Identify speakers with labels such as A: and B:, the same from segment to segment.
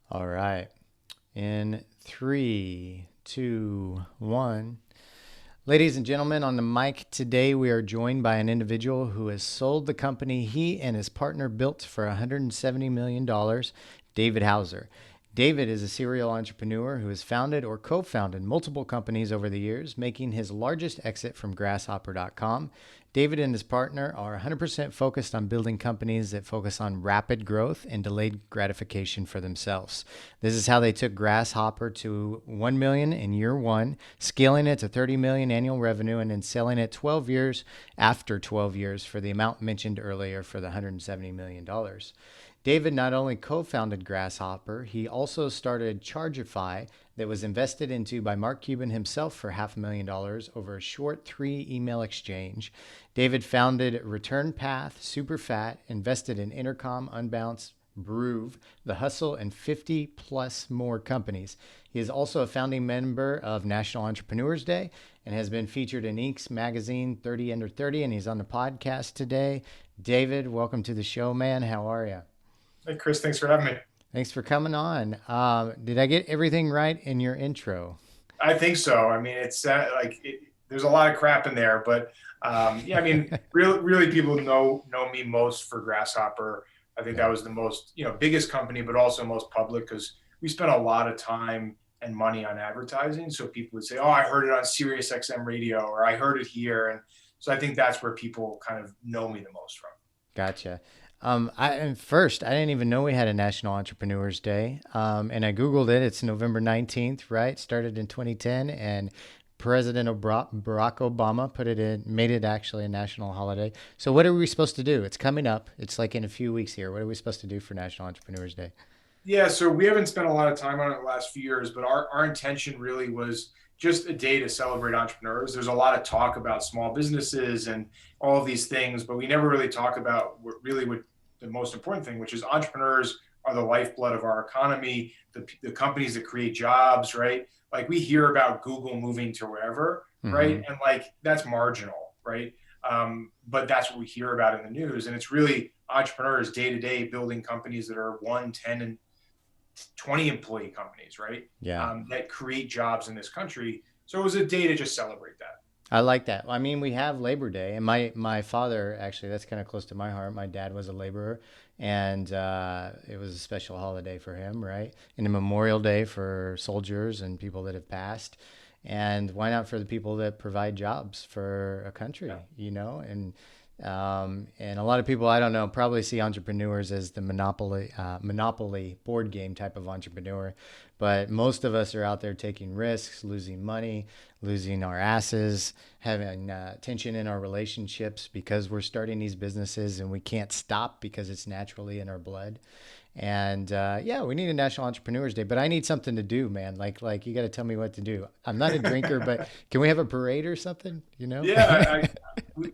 A: All right. In three, two, one. Ladies and gentlemen, on the mic today, we are joined by an individual who has sold the company he and his partner built for $170 million, David Hauser. David is a serial entrepreneur who has founded or co founded multiple companies over the years, making his largest exit from Grasshopper.com. David and his partner are 100% focused on building companies that focus on rapid growth and delayed gratification for themselves. This is how they took Grasshopper to 1 million in year 1, scaling it to 30 million annual revenue, and then selling it 12 years after 12 years for the amount mentioned earlier for the $170 million. David not only co founded Grasshopper, he also started Chargify that was invested into by Mark Cuban himself for $500,000 over a short 3 email exchange. David founded Return Path, Superfat, invested in Intercom, Unbounce, Broove, The Hustle, and 50 plus more companies. He is also a founding member of National Entrepreneurs Day and has been featured in Inc.'s magazine 30 Under 30, and he's on the podcast today. David, welcome to the show, man. How are you?
B: Hey, Chris, thanks for having me.
A: Thanks for coming on. Did I get everything right in your intro?
B: I think so. I mean, it's there's a lot of crap in there, but yeah, I mean, really, people know me most for Grasshopper. I think that
A: Yeah.
B: was the most biggest company, but also most public because we spent a lot of time and money on advertising. So people would say, "Oh, I heard it on Sirius XM radio," or "I heard it here," and so I think that's where people kind of know me the most from.
A: Gotcha. I didn't even know we had a National Entrepreneurs Day. And I Googled it. It's November 19th, right? Started in 2010. And President Barack Obama put it in, made it actually a national holiday. So, what are we supposed to do? It's coming up. It's like in a few weeks here. What are we supposed to do for National Entrepreneurs Day?
B: Yeah, so we haven't spent a lot of time on it the last few years, but our intention really was just a day to celebrate entrepreneurs. There's a lot of talk about small businesses and all of these things, but we never really talk about what the most important thing, which is entrepreneurs are the lifeblood of our economy, the companies that create jobs, right? Like we hear about Google moving to wherever,
A: Mm-hmm.
B: right? And like that's marginal, right? But that's what we hear about in the news. And it's really entrepreneurs day to day building companies that are 1, 10, and 20 employee companies, right?
A: Yeah.
B: That create jobs in this country. So it was a day to just celebrate that.
A: I like that. I mean, we have Labor Day, and my father actually that's kind of close to my heart. My dad was a laborer, and it was a special holiday for him, right? And a Memorial Day for soldiers and people that have passed, and why not for the people that provide jobs for a country,
B: Yeah.
A: and a lot of people I don't know probably see entrepreneurs as the monopoly board game type of entrepreneur, but most of us are out there taking risks, losing money, losing our asses, having tension in our relationships because we're starting these businesses and we can't stop because it's naturally in our blood. And yeah, we need a National Entrepreneurs Day, but I need something to do, man. Like you got to tell me what to do. I'm not a drinker, but can we have a parade or something? You know?
B: Yeah,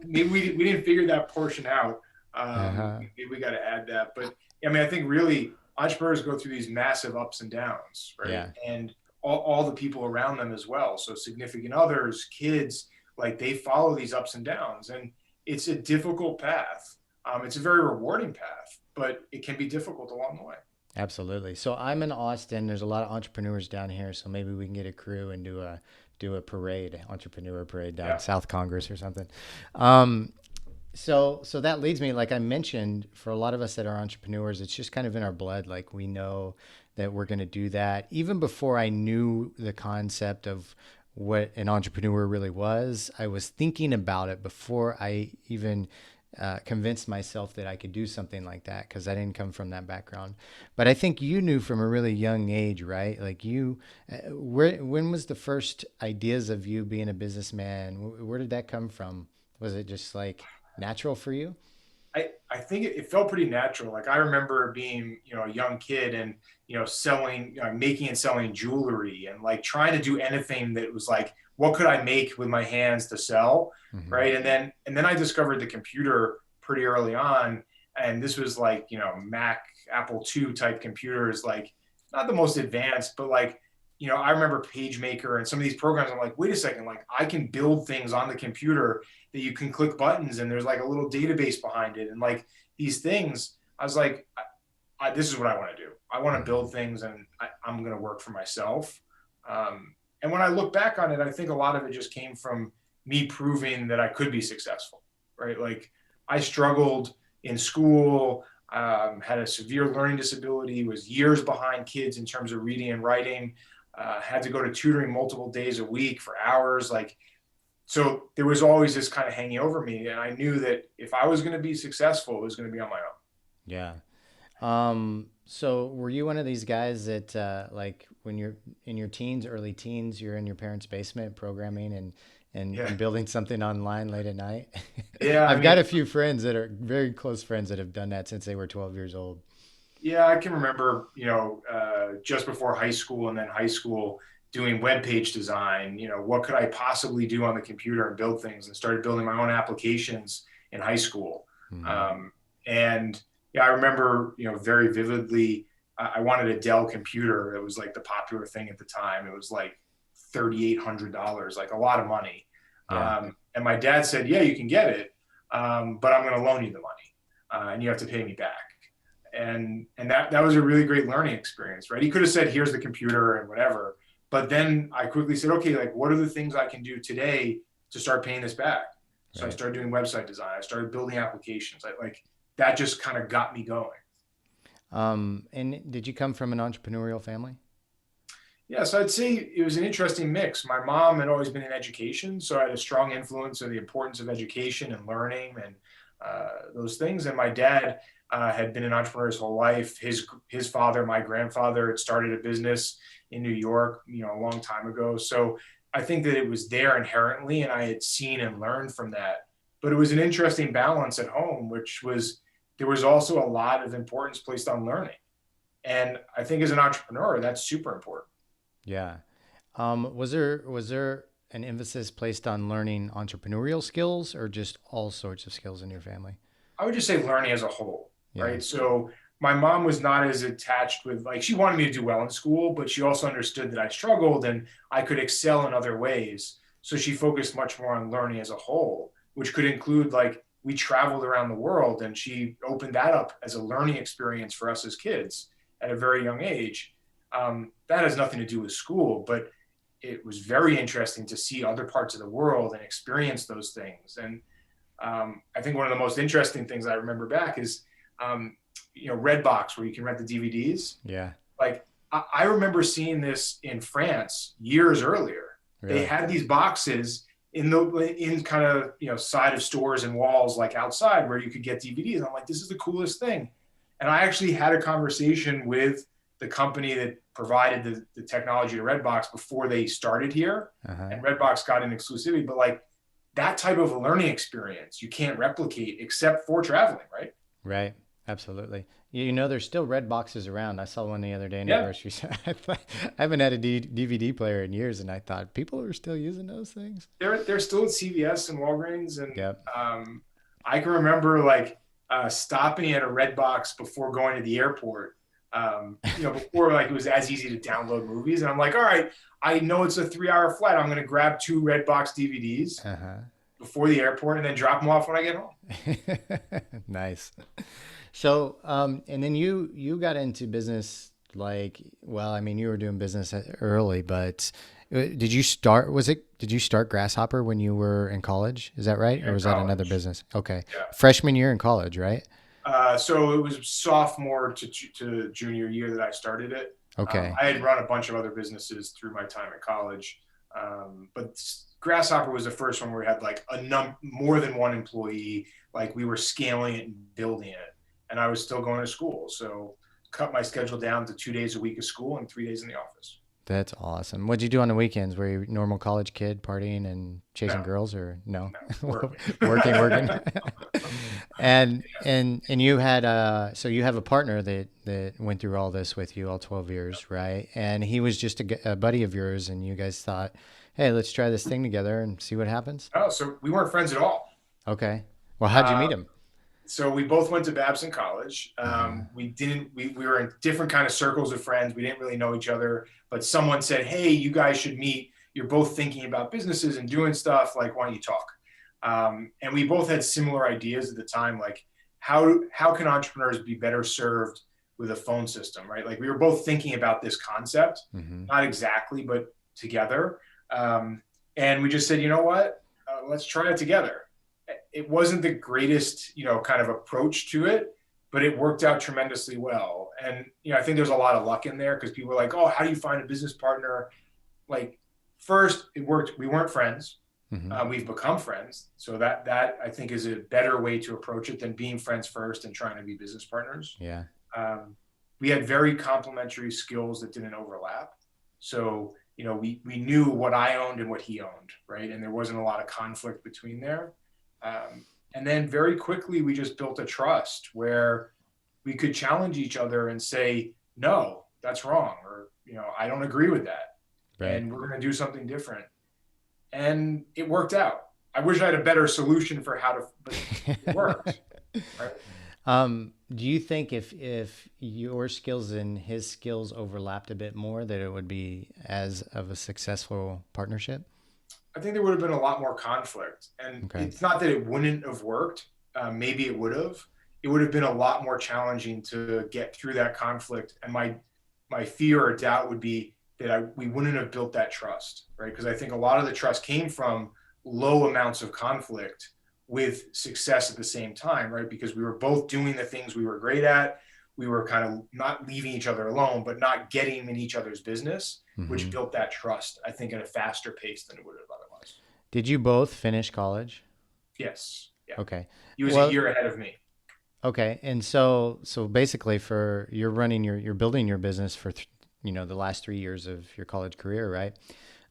B: maybe we didn't figure that portion out.
A: Uh-huh.
B: Maybe we got to add that. But I mean, I think really entrepreneurs go through these massive ups and downs, right?
A: Yeah.
B: And all the people around them as well. So significant others, kids, like they follow these ups and downs. And it's a difficult path. It's a very rewarding path, but it can be difficult along the way.
A: Absolutely. So I'm in Austin. There's a lot of entrepreneurs down here, so maybe we can get a crew and do a parade, entrepreneur parade down
B: Yeah.
A: South Congress or something. Um, so that leads me, like I mentioned, for a lot of us that are entrepreneurs, it's just kind of in our blood. Like we know that we're going to do that. Even before I knew the concept of what an entrepreneur really was, I was thinking about it before I even convinced myself that I could do something like that because I didn't come from that background. But I think you knew from a really young age, right? Like when was the first ideas of you being a businessman? Where did that come from? Was it just like natural for you?
B: I think it felt pretty natural. Like I remember being, a young kid and, selling, making and selling jewelry and like trying to do anything that was like, what could I make with my hands to sell?
A: Hmm.
B: Right. And then I discovered the computer pretty early on. And this was like, Mac, Apple II type computers, like not the most advanced, but like, I remember PageMaker and some of these programs. I'm like, wait a second, like I can build things on the computer that you can click buttons and there's like a little database behind it and like these things. I was like, this is what I want to do. I want to build things, and I'm going to work for myself. And when I look back on it, I think a lot of it just came from me proving that I could be successful, right? Like I struggled in school, had a severe learning disability, was years behind kids in terms of reading and writing, had to go to tutoring multiple days a week for hours. Like, so there was always this kind of hanging over me. And I knew that if I was going to be successful, it was going to be on my own.
A: Yeah. So were you one of these guys that, like when you're in your teens, early teens, you're in your parents' basement programming
B: Yeah.
A: and building something online late at night?
B: Yeah. I
A: I've got
B: mean,
A: a few friends that are very close friends that have done that since they were 12 years old.
B: yeah, I can remember, just before high school and then high school doing web page design, what could I possibly do on the computer and build things, and started building my own applications in high school.
A: Hmm.
B: And yeah, I remember, very vividly, I wanted a Dell computer. It was like the popular thing at the time. It was like $3,800, like a lot of money.
A: Yeah.
B: And my dad said, yeah, you can get it, but I'm going to loan you the money, and you have to pay me back. And that was a really great learning experience, right? He could have said, here's the computer and whatever, but then I quickly said, okay, like what are the things I can do today to start paying this back? So I
A: Right.
B: started doing website design. I started building applications. Like that just kind of got me going.
A: And did you come from an entrepreneurial family?
B: Yeah, so I'd say it was an interesting mix. My mom had always been in education, so I had a strong influence of the importance of education and learning and those things. And my dad had been an entrepreneur his whole life. His father, my grandfather, had started a business in New York, a long time ago. So I think that it was there inherently, and I had seen and learned from that. But it was an interesting balance at home, which was there was also a lot of importance placed on learning. And I think as an entrepreneur, that's super important.
A: Yeah. Was there an emphasis placed on learning entrepreneurial skills or just all sorts of skills in your family?
B: I would just say learning as a whole,
A: Yeah.
B: right? So my mom was not as attached with, like, she wanted me to do well in school, but she also understood that I struggled and I could excel in other ways. So she focused much more on learning as a whole, which could include, like, we traveled around the world, and she opened that up as a learning experience for us as kids at a very young age. That has nothing to do with school, but it was very interesting to see other parts of the world and experience those things. And I think one of the most interesting things I remember back is, Redbox, where you can rent the DVDs.
A: Yeah.
B: Like I remember seeing this in France years earlier. They
A: Really?
B: had these boxes in kind of side of stores and walls like outside where you could get DVDs. And I'm like, this is the coolest thing. And I actually had a conversation with the company that provided the technology to Redbox before they started here,
A: Uh-huh.
B: and Redbox got an exclusivity. But like that type of a learning experience you can't replicate except for traveling, right?
A: Right. Absolutely. There's still red boxes around. I saw one the other day in a
B: Yeah,
A: grocery store. I haven't had a DVD player in years, and I thought people are still using those things.
B: they're still at CVS and Walgreens, and
A: Yep.
B: I can remember like stopping at a Redbox before going to the airport. Before like it was as easy to download movies, and I'm like, all right, I know it's a 3-hour flight. I'm going to grab 2 Redbox DVDs
A: Uh-huh.
B: before the airport, and then drop them off when I get home.
A: Nice. So, and then you got into business like, well, I mean, you were doing business early, but did you start Grasshopper when you were in college? Is that right? Or
B: In
A: was that another
B: college.
A: business? Okay.
B: Yeah.
A: Freshman year in college, right?
B: So it was sophomore to junior year that I started it.
A: Okay.
B: I had run a bunch of other businesses through my time at college, but Grasshopper was the first one where we had like more than one employee. Like we were scaling it and building it, and I was still going to school. So cut my schedule down to 2 days a week of school and 3 days in the office.
A: That's awesome. What'd you do on the weekends? Were you a normal college kid partying and chasing
B: No,
A: girls or no?
B: no, working.
A: Working. And you had so you have a partner that went through all this with you all 12 years, right? And he was just a buddy of yours and you guys thought, "Hey, let's try this thing together and see what happens."
B: Oh, so we weren't friends at all.
A: Okay. Well, how'd you
B: Uh,
A: meet him?
B: so we both went to Babson College.
A: Uh-huh.
B: We didn't. We were in different kind of circles of friends. We didn't really know each other. But someone said, "Hey, you guys should meet. You're both thinking about businesses and doing stuff. Like, why don't you talk?" And we both had similar ideas at the time. Like, how can entrepreneurs be better served with a phone system, right? Like we were both thinking about this concept,
A: Mm-hmm.
B: not exactly, but together. And we just said, you know what, let's try it together. It wasn't the greatest, kind of approach to it, but it worked out tremendously well. And, I think there's a lot of luck in there because people are like, oh, how do you find a business partner? Like, first, it worked. We weren't friends.
A: Mm-hmm.
B: We've become friends. So that I think is a better way to approach it than being friends first and trying to be business partners.
A: Yeah.
B: We had very complementary skills that didn't overlap. So, we knew what I owned and what he owned, right? And there wasn't a lot of conflict between there. And then very quickly, we just built a trust where we could challenge each other and say, no, that's wrong. Or, I don't agree with that.
A: Right.
B: And we're going to do something different. And it worked out. I wish I had a better solution for how to, but it worked. Right?
A: Do you think if your skills and his skills overlapped a bit more, that it would be as of a successful partnership?
B: I think there would have been a lot more conflict. And
A: Okay.
B: it's not that it wouldn't have worked. Maybe it would have. It would have been a lot more challenging to get through that conflict. And my fear or doubt would be that we wouldn't have built that trust, right? Because I think a lot of the trust came from low amounts of conflict with success at the same time, right? Because we were both doing the things we were great at. We were kind of not leaving each other alone, but not getting in each other's business,
A: Mm-hmm.
B: which built that trust, I think, at a faster pace than it would have otherwise.
A: Did you both finish college?
B: Yes. Yeah.
A: Okay.
B: He was a year ahead of me.
A: Okay. And so basically you're building your business for, the last 3 years of your college career, right?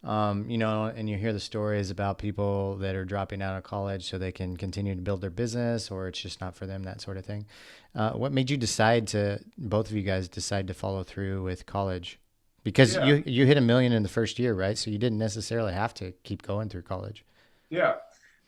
A: And you hear the stories about people that are dropping out of college so they can continue to build their business, or it's just not for them, that sort of thing. What made you both of you guys decide to follow through with college? Because you hit $1 million in the first year, right? So you didn't necessarily have to keep going through college.
B: Yeah.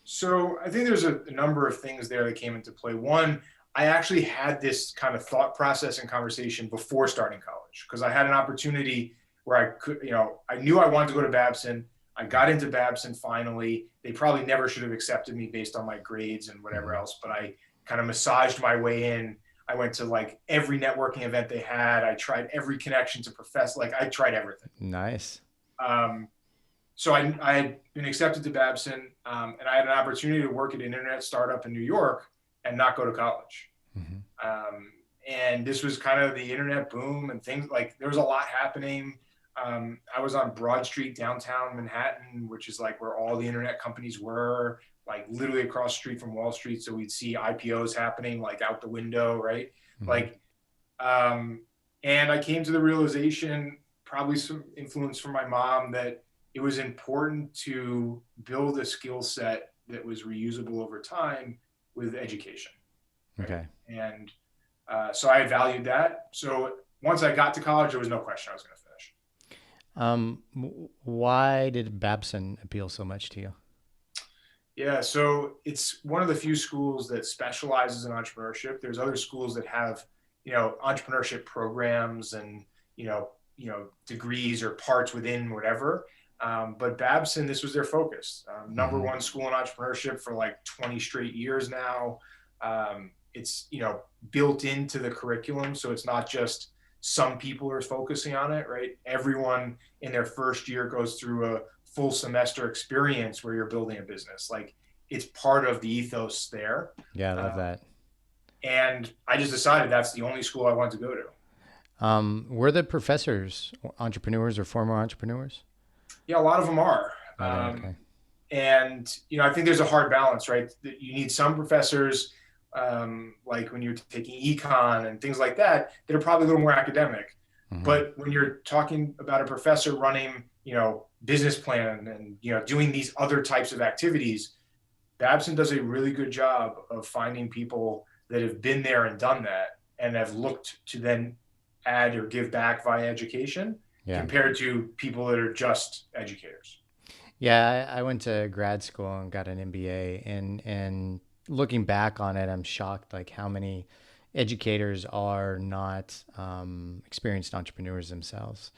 B: So I think there's a number of things there that came into play. One, I actually had this kind of thought process and conversation before starting college because I had an opportunity where I could, I knew I wanted to go to Babson. I got into Babson finally. They probably never should have accepted me based on my grades and whatever else, but I kind of massaged my way in. I went to like every networking event they had. I tried every connection to profess. Like I tried everything.
A: Nice.
B: So I had been accepted to Babson, and I had an opportunity to work at an internet startup in New York and not go to college. Mm-hmm. And this was kind of the internet boom and things like there was a lot happening. I was on Broad Street, downtown Manhattan, which is like where all the internet companies were, like literally across the street from Wall Street. So we'd see IPOs happening like out the window, right? Mm-hmm. And I came to the realization, probably some influence from my mom, that it was important to build a skill set that was reusable over time with education. Right?
A: Okay.
B: And so I valued that. So once I got to college, there was no question I was going to finish.
A: Why did Babson appeal so much to you?
B: Yeah, so it's one of the few schools that specializes in entrepreneurship. There's other schools that have, entrepreneurship programs and, degrees or parts within whatever. But Babson, this was their focus. Number one school in entrepreneurship for like 20 straight years now. It's, built into the curriculum. So it's not just some people are focusing on it, right? Everyone in their first year goes through a full semester experience where you're building a business. Like it's part of the ethos there.
A: Yeah, I love that.
B: And I just decided that's the only school I wanted to go to.
A: Were the professors entrepreneurs or former entrepreneurs?
B: Yeah, a lot of them are.
A: Okay.
B: And, I think there's a hard balance, right? You need some professors, like when you're taking econ and things like that are probably a little more academic. Mm-hmm. But when you're talking about a professor running, business plan and, doing these other types of activities, Babson does a really good job of finding people that have been there and done that and have looked to then add or give back via education. Yeah. Compared to people that are just educators.
A: Yeah, I went to grad school and got an MBA, and looking back on it, I'm shocked like how many educators are not experienced entrepreneurs themselves.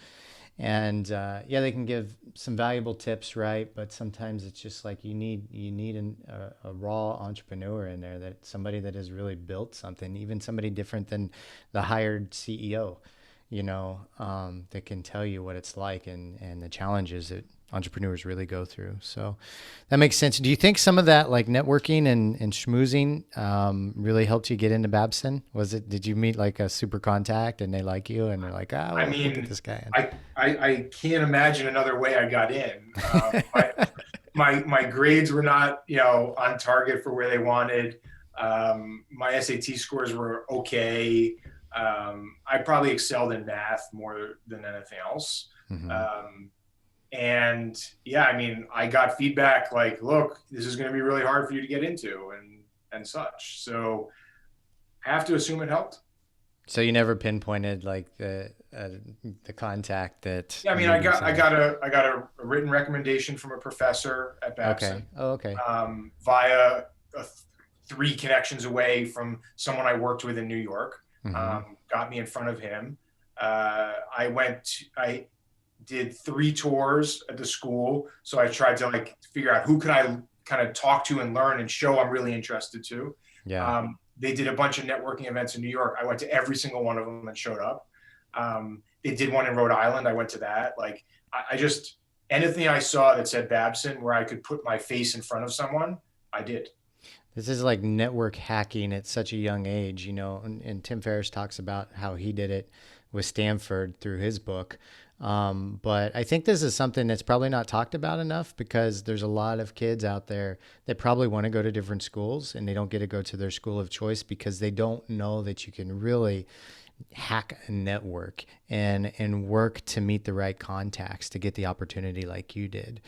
A: And yeah, they can give some valuable tips, right? But sometimes it's just like you need a raw entrepreneur in there, that somebody that has really built something, even somebody different than the hired CEO, that can tell you what it's like, and the challenges that entrepreneurs really go through. So that makes sense. Do you think some of that, like networking and schmoozing, really helped you get into Babson? Did you meet like a super contact and they like you and they're like, oh,
B: I
A: we'll get
B: mean,
A: this guy in?
B: I can't imagine another way I got in. My grades were not, on target for where they wanted. My SAT scores were okay. I probably excelled in math more than anything else.
A: Mm-hmm.
B: And yeah, I mean, I got feedback like, look, this is going to be really hard for you to get into, and such. So I have to assume it helped.
A: So you never pinpointed like the contact that
B: Yeah, I mean,
A: made you say that?
B: I got a written recommendation from a professor at
A: Okay.
B: Babson,
A: Oh, okay.
B: via three connections away from someone I worked with in New York.
A: Mm-hmm.
B: Got me in front of him. I did 3 tours at the school, so I tried to like figure out who could I kind of talk to and learn and show I'm really interested to.
A: Yeah.
B: They did a bunch of networking events in New York. I went to every single one of them and showed up. They did one in Rhode Island. I went to that. Like, I just, anything I saw that said Babson where I could put my face in front of someone, I did.
A: This is like network hacking at such a young age, and Tim Ferriss talks about how he did it with Stanford through his book. But I think this is something that's probably not talked about enough, because there's a lot of kids out there that probably want to go to different schools and they don't get to go to their school of choice because they don't know that you can really hack a network and work to meet the right contacts to get the opportunity like you did.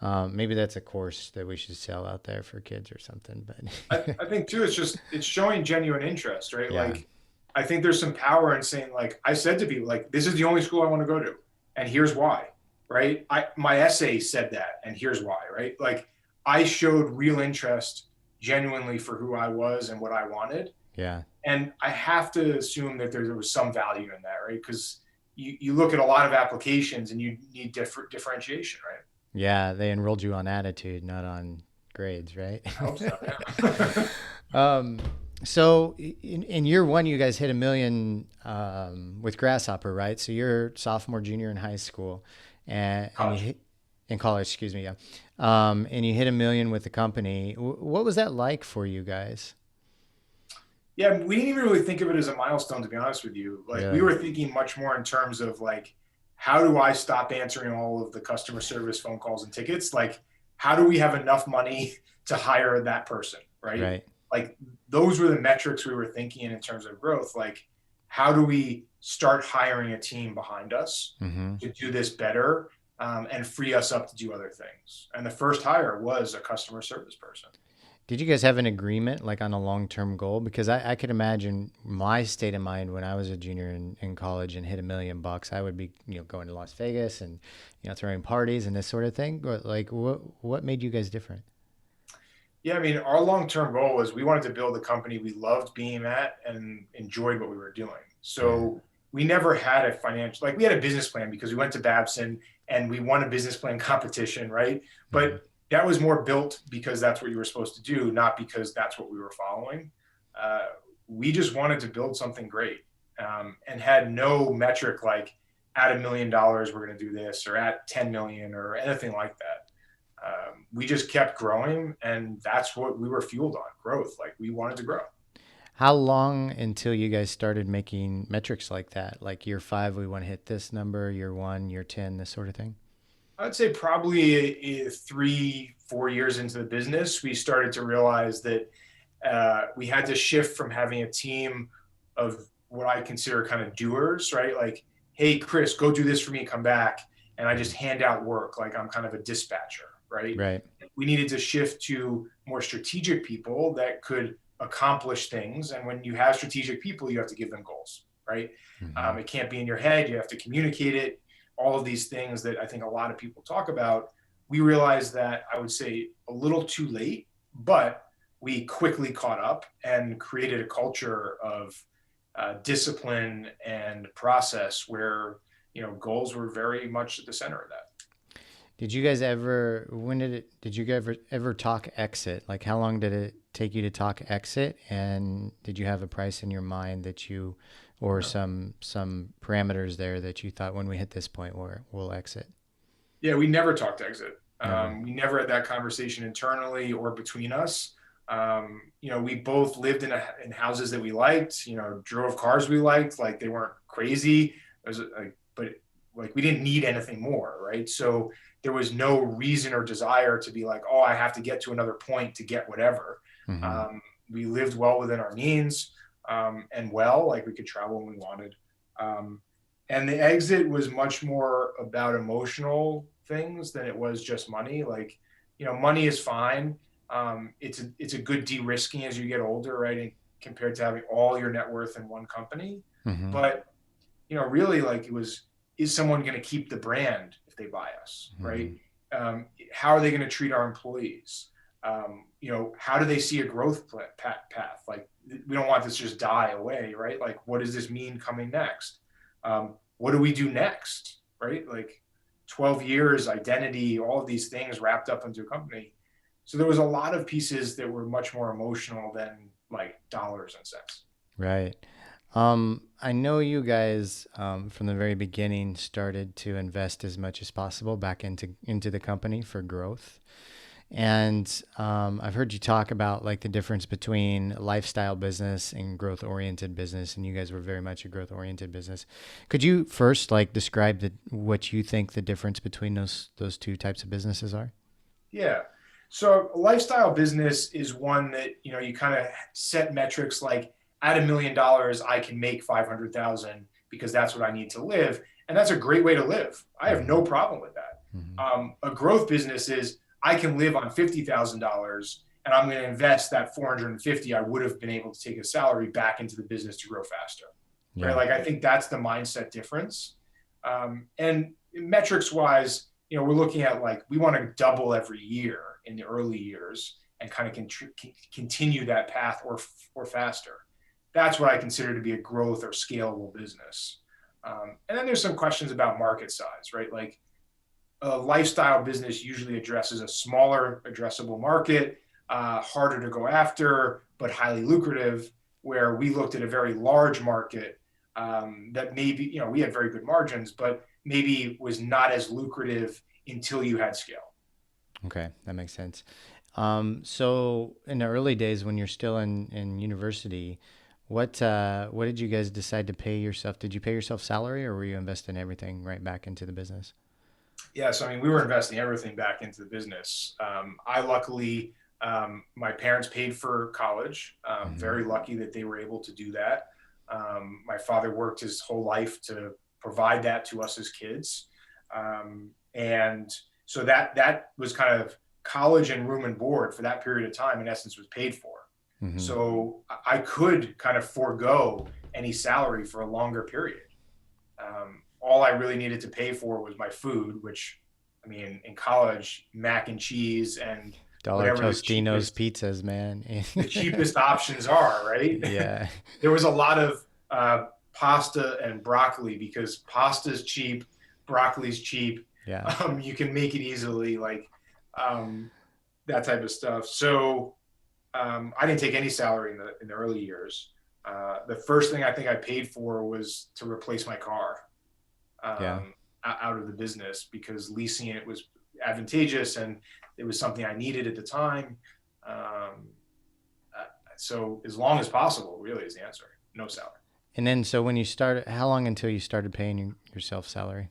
A: Maybe that's a course that we should sell out there for kids or something. But
B: I think too, it's showing genuine interest, right?
A: yeah,
B: Like, I think there's some power in saying, like, I said to people, like, this is the only school I want to go to, and here's why, right? My essay said that, and here's why, right? Like, I showed real interest genuinely for who I was and what I wanted.
A: yeah,
B: And I have to assume that there was some value in that, right? Because you look at a lot of applications and you need differentiation, right?
A: yeah. They enrolled you on attitude, not on grades, right?
B: I hope so. Yeah.
A: um, so in year one, you guys hit a million with Grasshopper, right? So you're sophomore, junior in high school, and you
B: College.
A: hit in college, excuse me, yeah. And you hit a million with the company. What was that like for you guys?
B: Yeah, we didn't even really think of it as a milestone, to be honest with you. Like, we
A: Really?
B: were thinking much more in terms of like, how do I stop answering all of the customer service phone calls and tickets? Like, how do we have enough money to hire that person, right?
A: Right.
B: Like, those were the metrics we were thinking in terms of growth. Like, how do we start hiring a team behind us
A: Mm-hmm.
B: to do this better, and free us up to do other things? And the first hire was a customer service person.
A: Did you guys have an agreement like on a long-term goal? Because I could imagine my state of mind when I was a junior in college and hit $1 million, I would be, going to Las Vegas and, throwing parties and this sort of thing. But like, what made you guys different?
B: Yeah, I mean, our long-term goal was we wanted to build a company we loved being at and enjoyed what we were doing.
A: Yeah.
B: So we never had a financial, like, we had a business plan because we went to Babson and we won a business plan competition, right?
A: Mm-hmm.
B: But that was more built because that's what you were supposed to do, not because that's what we were following. Uh, we just wanted to build something great, and had no metric like, at $1 million, we're going to do this, or at 10 million or anything like that. We just kept growing, and that's what we were fueled on, growth. Like, we wanted to grow.
A: How long until you guys started making metrics like that? Like year five, we want to hit this number. Year one, year 10, this sort of thing.
B: I'd say probably 3, 4 years into the business, we started to realize that we had to shift from having a team of what I consider kind of doers, right? Like, hey, Chris, go do this for me, come back. And I just hand out work. Like, I'm kind of a dispatcher, right?
A: Right.
B: We needed to shift to more strategic people that could accomplish things. And when you have strategic people, you have to give them goals, right?
A: Mm-hmm.
B: It can't be in your head. You have to communicate it. All of these things that I think a lot of people talk about. We realized that, I would say, a little too late, but we quickly caught up and created a culture of discipline and process where goals were very much at the center of that.
A: Did you guys ever, did you ever talk exit? Like how long did it take you to talk exit? And did you have a price in your mind or
B: Yeah.
A: some parameters there that you thought when we hit this point we'll exit?
B: Yeah, we never talked exit.
A: Never.
B: We never had that conversation internally or between us. We both lived in houses that we liked. Drove cars we liked. Like they weren't crazy. It was but like we didn't need anything more, right? So there was no reason or desire to be like, oh, I have to get to another point to get whatever.
A: Mm-hmm.
B: We lived well within our means, and like we could travel when we wanted. And the exit was much more about emotional things than it was just money. Like, money is fine. It's a good de-risking as you get older, right? And compared to having all your net worth in one company.
A: Mm-hmm.
B: But, really like is someone going to keep the brand if they buy us, right?
A: Mm-hmm.
B: How are they going to treat our employees? How do they see a growth path? Like, we don't want this to just die away, right? Like, what does this mean coming next? What do we do next, right? Like 12 years, identity, all of these things wrapped up into a company. So there was a lot of pieces that were much more emotional than like dollars and cents.
A: Right. I know you guys from the very beginning started to invest as much as possible back into the company for growth. And I've heard you talk about like the difference between lifestyle business and growth oriented business, and you guys were very much a growth oriented business. Could you first like describe what you think the difference between those two types of businesses are?
B: Yeah. So a lifestyle business is one that, you kind of set metrics like at $1 million, I can make 500,000 because that's what I need to live. And that's a great way to live. I have
A: Mm-hmm.
B: no problem with that.
A: Mm-hmm.
B: A growth business is I can live on $50,000 and I'm going to invest that 450 I would have been able to take a salary back into the business to grow faster. Right.
A: Yeah.
B: Like, I think that's the mindset difference. And metrics wise, we're looking at like, we want to double every year in the early years and kind of continue that path or faster. That's what I consider to be a growth or scalable business. And then there's some questions about market size, right? Like a lifestyle business usually addresses a smaller addressable market, harder to go after, but highly lucrative, where we looked at a very large market that maybe, we had very good margins, but maybe was not as lucrative until you had scale.
A: Okay, that makes sense. So in the early days when you're still in university, what did you guys decide to pay yourself? Did you pay yourself salary or were you investing everything right back into the business?
B: Yeah, so I mean, we were investing everything back into the business. I luckily, my parents paid for college.
A: Mm-hmm.
B: Very lucky that they were able to do that. My father worked his whole life to provide that to us as kids. And so that was kind of college and room and board for that period of time, in essence, was paid for.
A: Mm-hmm.
B: So I could kind of forego any salary for a longer period. All I really needed to pay for was my food, which, I mean, in college, mac and cheese and
A: Dollar
B: whatever
A: Tostino's pizzas, man.
B: the cheapest options are, right?
A: Yeah.
B: There was a lot of pasta and broccoli because pasta's cheap, broccoli's cheap.
A: Yeah.
B: You can make it easily, like that type of stuff. So I didn't take any salary in the early years. The first thing I think I paid for was to replace my car
A: Yeah.
B: out of the business because leasing it was advantageous and it was something I needed at the time. So as long as possible, really, is the answer. No salary.
A: And then, so when you started, how long until you started paying yourself salary?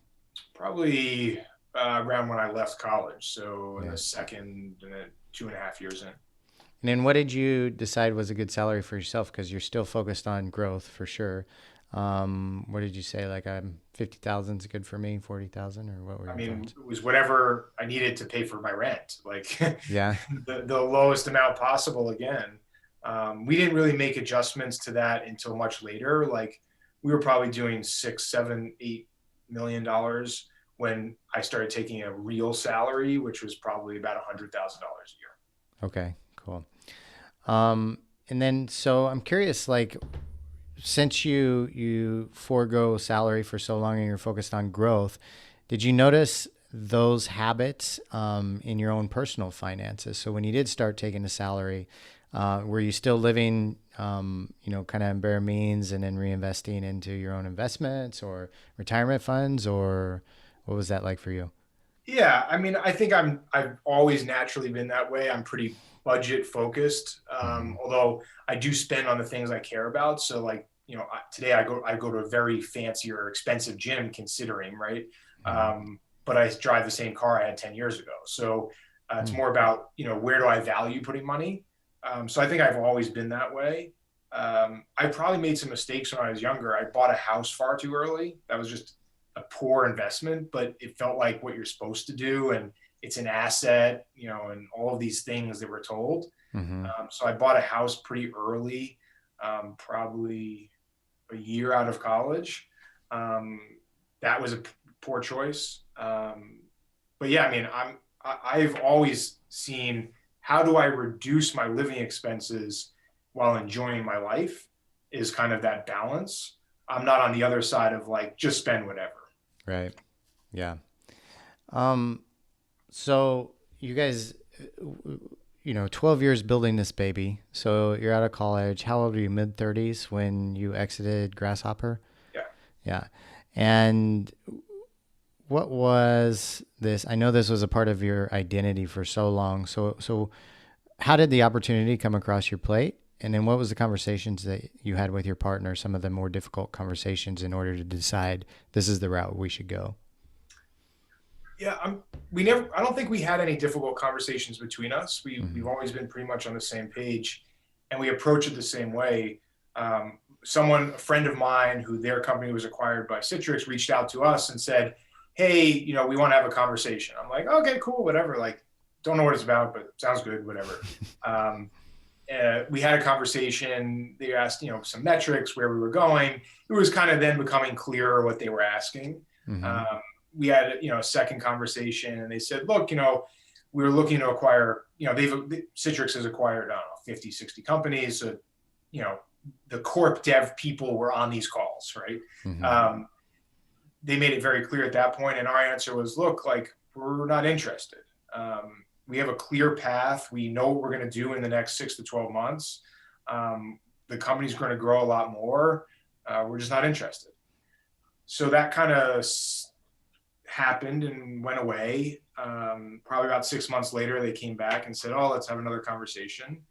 B: Probably around when I left college. So in
A: Yeah.
B: the second and then 2.5 years in.
A: And then what did you decide was a good salary for yourself? Because you're still focused on growth for sure. What did you say? Like, 50,000 is good for me, 40,000, or what were
B: I
A: your
B: mean,
A: thoughts?
B: it was whatever I needed to pay for my rent, like
A: Yeah.
B: the lowest amount possible again. We didn't really make adjustments to that until much later. Like we were probably doing 6, 7, $8 million when I started taking a real salary, which was probably about $100,000 a year.
A: Okay, cool. And then, so I'm curious, like, since you forego salary for so long and you're focused on growth, did you notice those habits in your own personal finances? So when you did start taking a salary, were you still living, kind of in bare means and then reinvesting into your own investments or retirement funds, or what was that like for you?
B: Yeah, I mean, I think I've always naturally been that way. I'm pretty budget focused,
A: Mm-hmm.
B: although I do spend on the things I care about. So like, today I go to a very fancy or expensive gym, considering, right?
A: Mm-hmm.
B: But I drive the same car I had 10 years ago. So it's more about, where do I value putting money? So I think I've always been that way. I probably made some mistakes when I was younger. I bought a house far too early. That was just a poor investment, but it felt like what you're supposed to do. And it's an asset, and all of these things that we're told.
A: Mm-hmm.
B: So I bought a house pretty early, probably a year out of college. Um, that was a poor choice. But yeah, I mean, I've always seen, how do I reduce my living expenses while enjoying my life, is kind of that balance. I'm not on the other side of like, just spend whatever.
A: Right. Yeah. Um, so you guys, 12 years building this baby. So you're out of college. How old are you? Mid 30s when you exited Grasshopper?
B: Yeah.
A: Yeah. And what was this? I know this was a part of your identity for so long. So how did the opportunity come across your plate? And then what was the conversations that you had with your partner, some of the more difficult conversations in order to decide this is the route we should go?
B: Yeah, we never. I don't think we had any difficult conversations between us. We've
A: Mm-hmm.
B: always been pretty much on the same page, and we approach it the same way. A friend of mine, who their company was acquired by Citrix, reached out to us and said, "Hey, we want to have a conversation." I'm like, "Okay, cool, whatever." Like, don't know what it's about, but sounds good, whatever. Um, we had a conversation. They asked, some metrics, where we were going. It was kind of then becoming clearer what they were asking.
A: Mm-hmm.
B: Um, we had, a second conversation, and they said, look, we were looking to acquire, Citrix has acquired, I don't know, 50, 60 companies. So, the corp dev people were on these calls, right?
A: Mm-hmm.
B: They made it very clear at that point, and our answer was, look, like, we're not interested. We have a clear path. We know what we're going to do in the next 6 to 12 months. The company's going to grow a lot more. We're just not interested. So that kind of happened and went away. Probably about 6 months later, they came back and said, oh, let's have another conversation.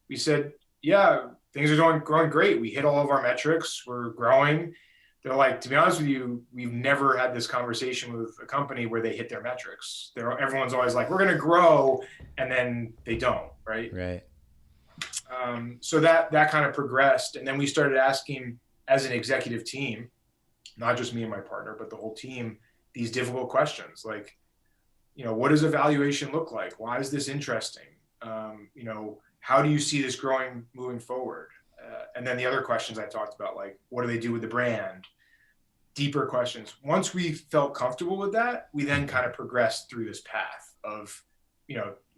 B: We said, yeah, things are growing great. We hit all of our metrics. We're growing. They're like, to be honest with you, we've never had this conversation with a company where they hit their metrics. Everyone's always like, we're going to grow, and then they don't, right?
A: Right.
B: So that kind of progressed. And then we started asking, as an executive team, not just me and my partner, but the whole team, these difficult questions like, what does evaluation look like? Why is this interesting? How do you see this growing moving forward? And then the other questions I talked about, like, what do they do with the brand? Deeper questions. Once we felt comfortable with that, we then kind of progressed through this path of,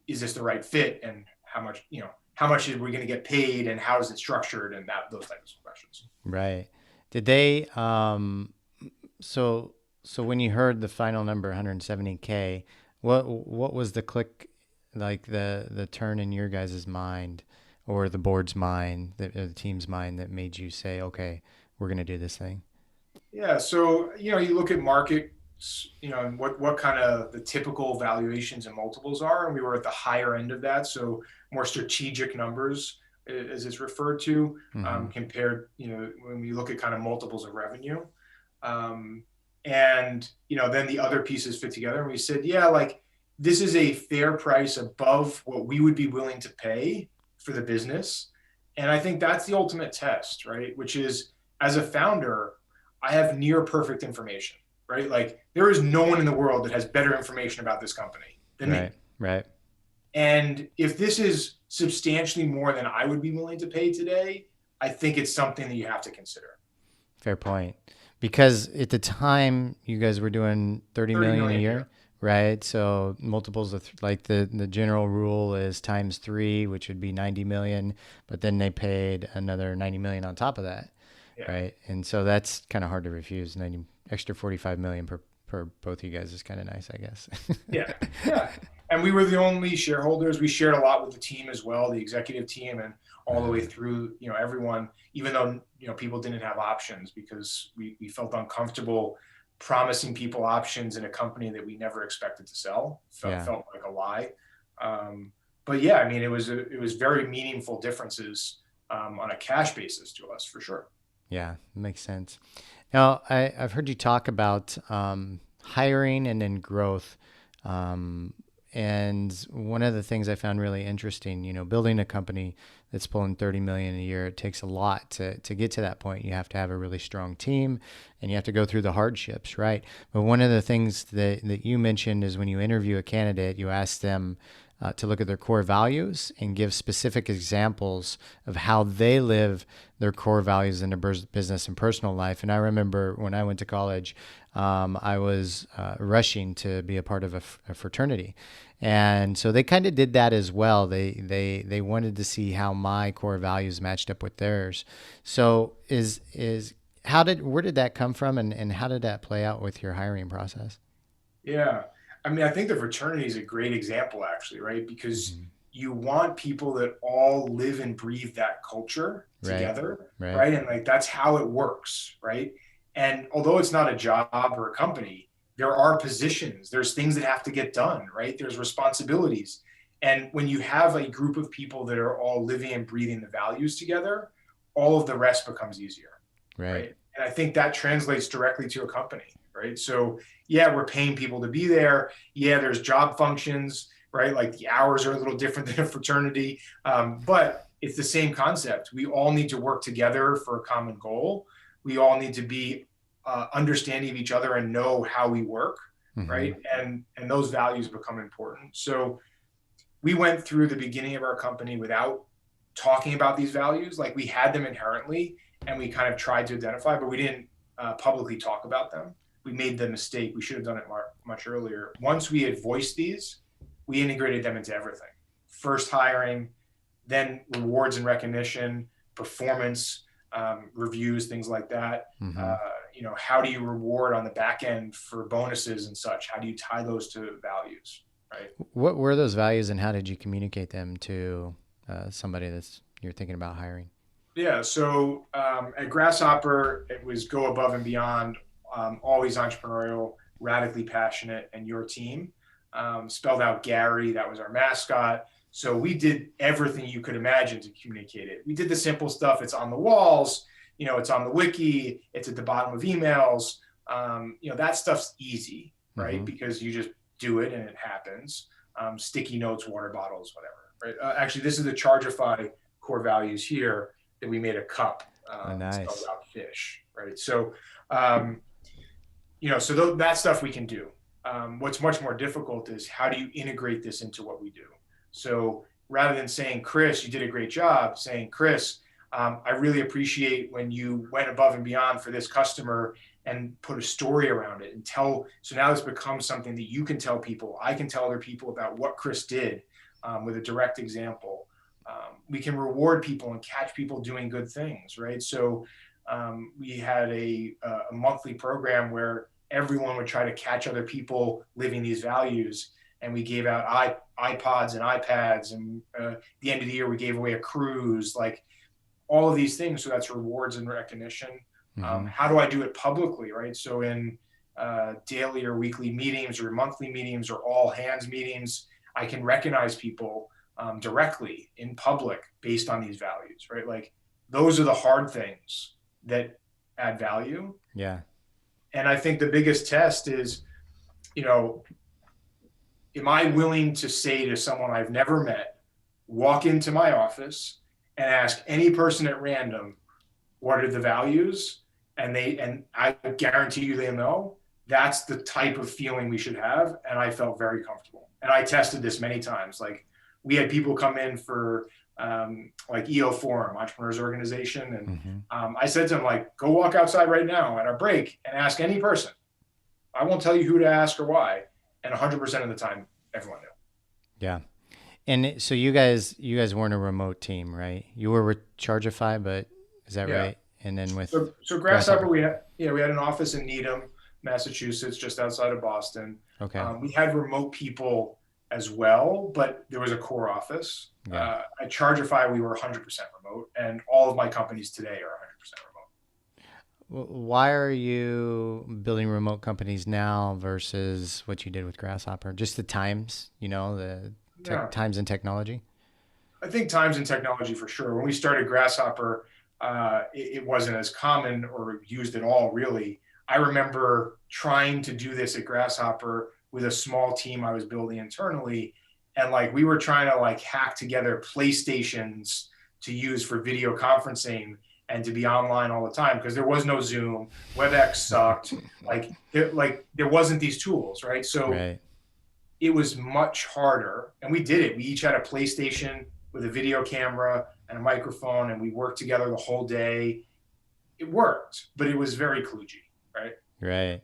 B: is this the right fit, and how much are we going to get paid, and how is it structured, and those types of questions.
A: Right. Did they, so when you heard the final number 170K, what was the click, like the turn in your guys' mind or the board's mind, the team's mind, that made you say, okay, we're going to do this thing?
B: Yeah. So, you look at markets, and what kind of the typical valuations and multiples are. And we were at the higher end of that. So more strategic numbers, as it's referred to,
A: Mm-hmm.
B: compared, when we look at kind of multiples of revenue. And, then the other pieces fit together. And we said, yeah, like, this is a fair price above what we would be willing to pay for the business. And I think that's the ultimate test, right? Which is, as a founder, I have near perfect information, right? Like, there is no one in the world that has better information about this company than me.
A: Right. Right.
B: And if this is substantially more than I would be willing to pay today, I think it's something that you have to consider.
A: Fair point. Because at the time you guys were doing 30 million a year, right? So multiples of like the general rule is times 3, which would be 90 million, but then they paid another 90 million on top of that.
B: Yeah.
A: right? And so that's kind of hard to refuse. 90 extra 45 million per both of you guys is kind of nice, I guess.
B: Yeah. Yeah. And we were the only shareholders. We shared a lot with the team as well, the executive team, and all the way through, everyone, even though, people didn't have options, because we felt uncomfortable promising people options in a company that we never expected to sell. Felt like a lie. But yeah, I mean, it was very meaningful differences on a cash basis to us, for sure.
A: Yeah, makes sense. Now, I've heard you talk about hiring and then growth. Um, and one of the things I found really interesting, building a company that's pulling 30 million a year, it takes a lot to get to that point. You have to have a really strong team and you have to go through the hardships, right? But one of the things that you mentioned is when you interview a candidate, you ask them to look at their core values and give specific examples of how they live their core values in their business and personal life. And I remember when I went to college, I was rushing to be a part of a fraternity. And so they kind of did that as well. They wanted to see how my core values matched up with theirs. So where did that come from, and how did that play out with your hiring process?
B: Yeah. I mean, I think the fraternity is a great example, actually, right? Because you want people that all live and breathe that culture
A: Right.
B: together,
A: Right.
B: right? And like that's how it works, right? And although it's not a job or a company, there are positions, there's things that have to get done, right? There's responsibilities. And when you have a group of people that are all living and breathing the values together, all of the rest becomes easier,
A: Right.
B: right? And I think that translates directly to a company, right? So yeah, we're paying people to be there. Yeah, there's job functions, right? Like the hours are a little different than a fraternity, but it's the same concept. We all need to work together for a common goal. We all need to be understanding of each other and know how we work,
A: Mm-hmm.
B: right? And those values become important. So we went through the beginning of our company without talking about these values. Like we had them inherently, and we kind of tried to identify, but we didn't publicly talk about them. We made the mistake. We should have done it much earlier. Once we had voiced these, we integrated them into everything. First hiring, then rewards and recognition, performance reviews, things like that.
A: Mm-hmm.
B: How do you reward on the back end for bonuses and such? How do you tie those to values, right?
A: What were those values, and how did you communicate them to somebody that's you're thinking about hiring?
B: Yeah. So at Grasshopper, it was go above and beyond, always entrepreneurial, radically passionate, and your team. Spelled out Gary, that was our mascot. So we did everything you could imagine to communicate it. We did the simple stuff. It's on the walls, it's on the wiki, it's at the bottom of emails. That stuff's easy, right?
A: Mm-hmm.
B: Because you just do it and it happens. Sticky notes, water bottles, whatever, right? Actually, this is the Chargify core values here that we made a cup,
A: Nice.
B: spelled out fish, right? So, that stuff we can do. What's much more difficult is how do you integrate this into what we do? So rather than saying, Chris, you did a great job, saying, Chris, I really appreciate when you went above and beyond for this customer and put a story around it and tell. So now this becomes something that you can tell people. I can tell other people about what Chris did with a direct example. We can reward people and catch people doing good things, right? So we had a monthly program where everyone would try to catch other people living these values. And we gave out iPods and iPads. And at the end of the year, we gave away a cruise, like all of these things. So that's rewards and recognition.
A: Mm-hmm.
B: How do I do it publicly, right? So in daily or weekly meetings or monthly meetings or all hands meetings, I can recognize people directly in public based on these values, right? Like those are the hard things that add value.
A: Yeah.
B: And I think the biggest test is, am I willing to say to someone I've never met, walk into my office and ask any person at random, what are the values? And I guarantee you they know. That's the type of feeling we should have. And I felt very comfortable. And I tested this many times. Like we had people come in for like EO Forum, Entrepreneurs Organization. And I said to them, like, go walk outside right now at our break and ask any person. I won't tell you who to ask or why. And 100% of the time, everyone knew.
A: Yeah. And so you guys weren't a remote team, right? You were with Chargify, but is that right? And then with
B: So Grasshopper,
A: Grasshopper.
B: we had an office in Needham, Massachusetts, just outside of Boston.
A: Okay.
B: We had remote people as well, but there was a core office.
A: Yeah.
B: At Chargify, we were 100% remote, and all of my companies today are 100% remote.
A: Why are you building remote companies now versus what you did with Grasshopper? Just the times, the
B: Yeah,
A: times and technology?
B: I think times and technology for sure. When we started Grasshopper, it wasn't as common or used at all, really. I remember trying to do this at Grasshopper with a small team I was building internally, and like we were trying to like hack together PlayStations to use for video conferencing and to be online all the time because there was no Zoom. WebEx sucked. There wasn't these tools, right? So
A: Right.
B: it was much harder, and we did it. We each had a PlayStation with a video camera and a microphone, and we worked together the whole day. It worked, but it was very kludgy, right?
A: Right.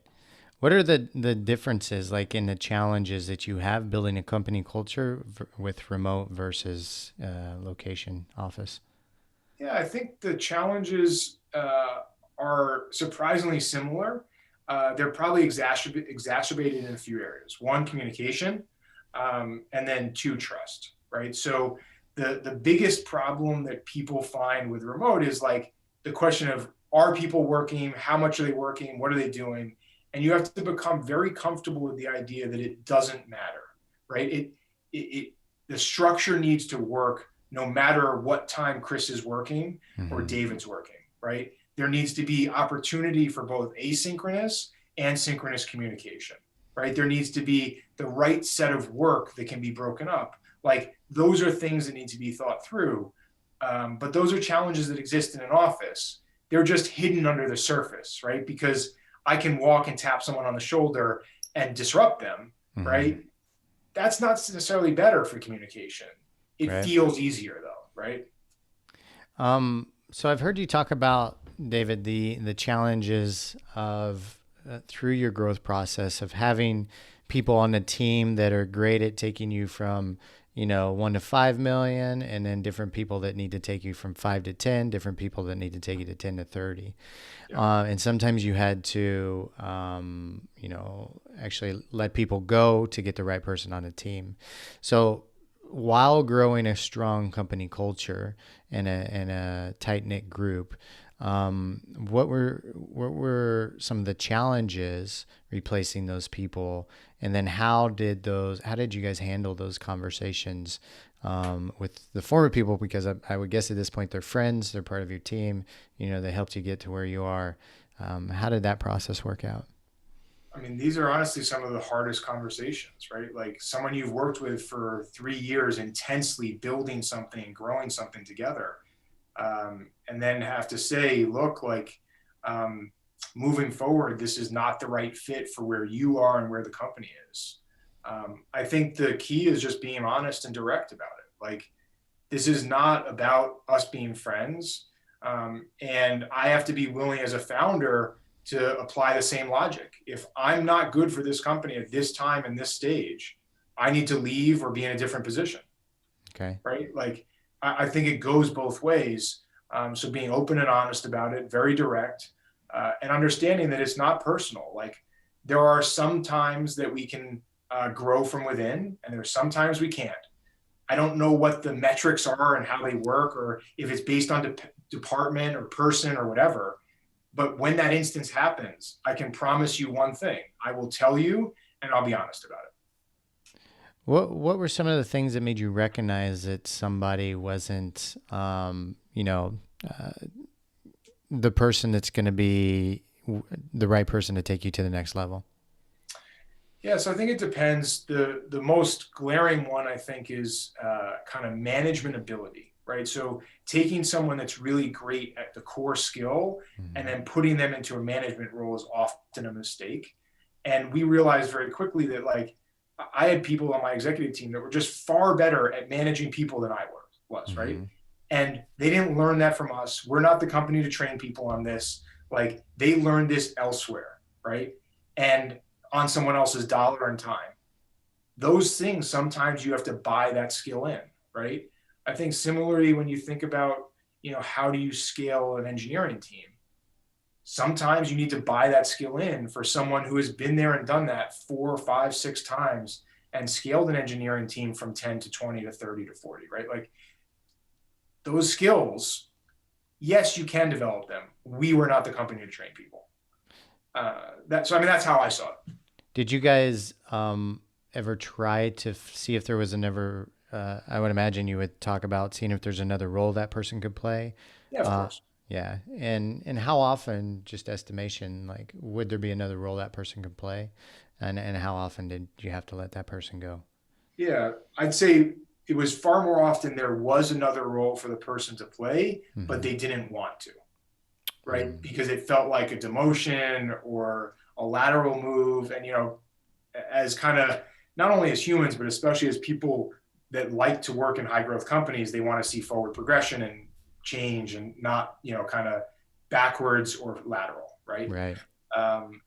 A: What are the differences like in the challenges that you have building a company culture with remote versus location office?
B: Yeah, I think the challenges are surprisingly similar. They're probably exacerbated in a few areas. One, communication, and then two, trust, right? So the biggest problem that people find with remote is like the question of, are people working? How much are they working? What are they doing? And you have to become very comfortable with the idea that it doesn't matter, right? The structure needs to work no matter what time Chris is working or
A: Mm-hmm.
B: David's working, right? There needs to be opportunity for both asynchronous and synchronous communication, right? There needs to be the right set of work that can be broken up. Like those are things that need to be thought through. But those are challenges that exist in an office. They're just hidden under the surface, right? Because I can walk and tap someone on the shoulder and disrupt them,
A: Mm-hmm.
B: right? That's not necessarily better for communication. It
A: Right.
B: feels easier though, right?
A: So I've heard you talk about, David, the challenges of through your growth process of having people on the team that are great at taking you from 1 to 5 million, and then different people that need to take you from 5 to 10, different people that need to take you to 10 to 30,
B: Yeah.
A: and sometimes you had to actually let people go to get the right person on the team. So while growing a strong company culture and a tight knit group, what were some of the challenges replacing those people, and then how did you guys handle those conversations with the former people? Because I would guess at this point they're friends, they're part of your team. They helped you get to where you are. How did that process work out?
B: I mean, these are honestly some of the hardest conversations, right? Like someone you've worked with for 3 years intensely building something, growing something together, and then have to say, look, like moving forward, this is not the right fit for where you are and where the company is. I think the key is just being honest and direct about it. Like, this is not about us being friends. And I have to be willing as a founder to apply the same logic. If I'm not good for this company at this time and this stage, I need to leave or be in a different position,
A: Okay.
B: right? Like, I think it goes both ways. So being open and honest about it, very direct, and understanding that it's not personal. Like, there are some times that we can grow from within, and there's sometimes we can't. I don't know what the metrics are and how they work, or if it's based on department or person or whatever. But when that instance happens, I can promise you one thing: I will tell you, and I'll be honest about it.
A: What were some of the things that made you recognize that somebody wasn't, uh, the person that's going to be the right person to take you to the next level?
B: Yeah, so I think it depends. The most glaring one I think is kind of management ability, right? So taking someone that's really great at the core skill and
A: Mm-hmm.
B: then putting them into a management role is often a mistake. And we realized very quickly that like I had people on my executive team that were just far better at managing people than I was, right?
A: Mm-hmm.
B: And they didn't learn that from us. We're not the company to train people on this. Like they learned this elsewhere, right? And on someone else's dollar and time. Those things, sometimes you have to buy that skill in, right? I think similarly, when you think about, how do you scale an engineering team? Sometimes you need to buy that skill in for someone who has been there and done that 4, 5, 6 times and scaled an engineering team from 10 to 20 to 30 to 40, right? Like those skills, yes, you can develop them. We were not the company to train people. So, I mean, that's how I saw it.
A: Did you guys ever try to see if there was I would imagine you would talk about seeing if there's another role that person could play.
B: Yeah, of course.
A: Yeah. And how often, just estimation, like would there be another role that person could play? And how often did you have to let that person go?
B: Yeah, I'd say it was far more often there was another role for the person to play, but they didn't want to, right? Because it felt like a demotion or a lateral move. And, as kind of not only as humans, but especially as people that like to work in high growth companies, they want to see forward progression and change and not, kind of backwards or lateral, right?
A: Right.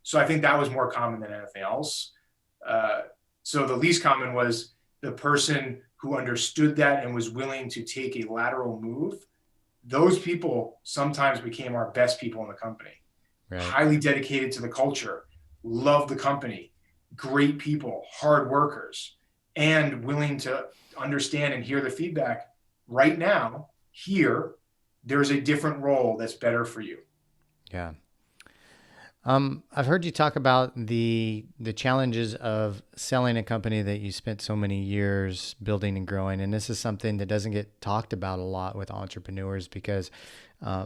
B: So I think that was more common than anything else. So the least common was the person who understood that and was willing to take a lateral move. Those people sometimes became our best people in the company. Right. Highly dedicated to the culture, love the company, great people, hard workers, and willing to understand and hear the feedback. Right now, here, there's a different role that's better for you.
A: Yeah. I've heard you talk about the challenges of selling a company that you spent so many years building and growing, and this is something that doesn't get talked about a lot with entrepreneurs because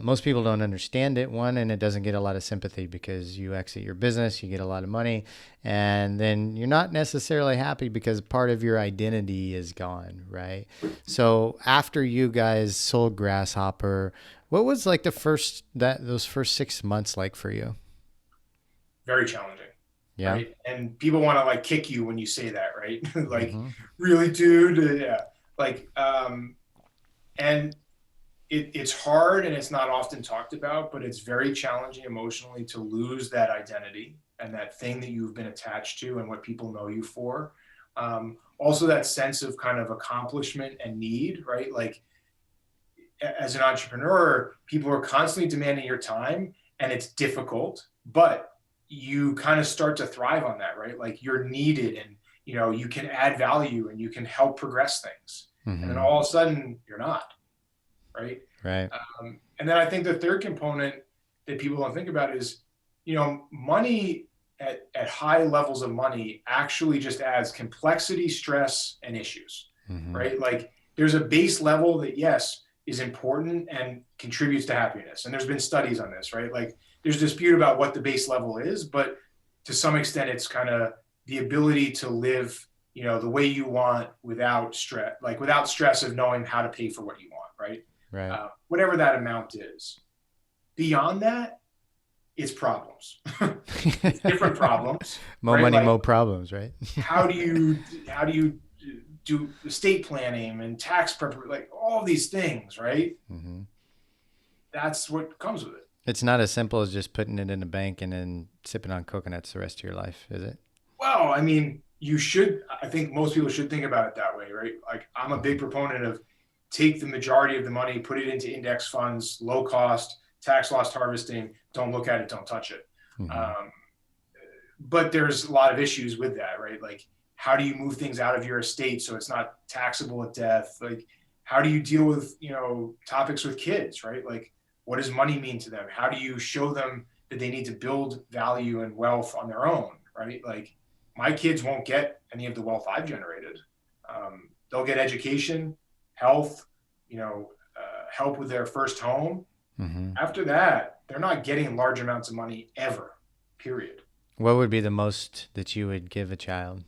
A: most people don't understand it. One, and it doesn't get a lot of sympathy because you exit your business, you get a lot of money, and then you're not necessarily happy because part of your identity is gone, right? So after you guys sold Grasshopper, what was like those first 6 months like for you?
B: Very challenging.
A: Yeah.
B: Right. And people want to like kick you when you say that, right? Like, really, dude? Yeah. Like, and it's hard and it's not often talked about, but it's very challenging emotionally to lose that identity and that thing that you've been attached to and what people know you for. Also that sense of kind of accomplishment and need, right? Like as an entrepreneur, people are constantly demanding your time and it's difficult, but you kind of start to thrive on that, right? Like you're needed and, you can add value and you can help progress things. And then all of a sudden you're not, right?
A: Right.
B: And then I think the third component that people don't think about is, money at high levels of money actually just adds complexity, stress, and issues, right? Like there's a base level that, yes, is important and contributes to happiness. And there's been studies on this, right? Like there's dispute about what the base level is, but to some extent, it's kind of the ability to live, the way you want without stress of knowing how to pay for what you want, right?
A: Right.
B: Whatever that amount is. Beyond that, it's problems. It's different problems.
A: More
B: right?
A: money,
B: Like,
A: more problems, right?
B: how do you do estate planning and tax preparation, like all these things, right? That's what comes with it.
A: It's not as simple as just putting it in a bank and then sipping on coconuts the rest of your life, is it?
B: Well, I mean, I think most people should think about it that way, right? Like I'm a big proponent of take the majority of the money, put it into index funds, low cost, tax loss harvesting. Don't look at it, don't touch it. But there's a lot of issues with that, right? Like how do you move things out of your estate so it's not taxable at death? Like how do you deal with, topics with kids, right? Like what does money mean to them? How do you show them that they need to build value and wealth on their own, right? Like my kids won't get any of the wealth I've generated. They'll get education, health, help with their first home. After that, they're not getting large amounts of money ever, period.
A: What would be the most that you would give a child?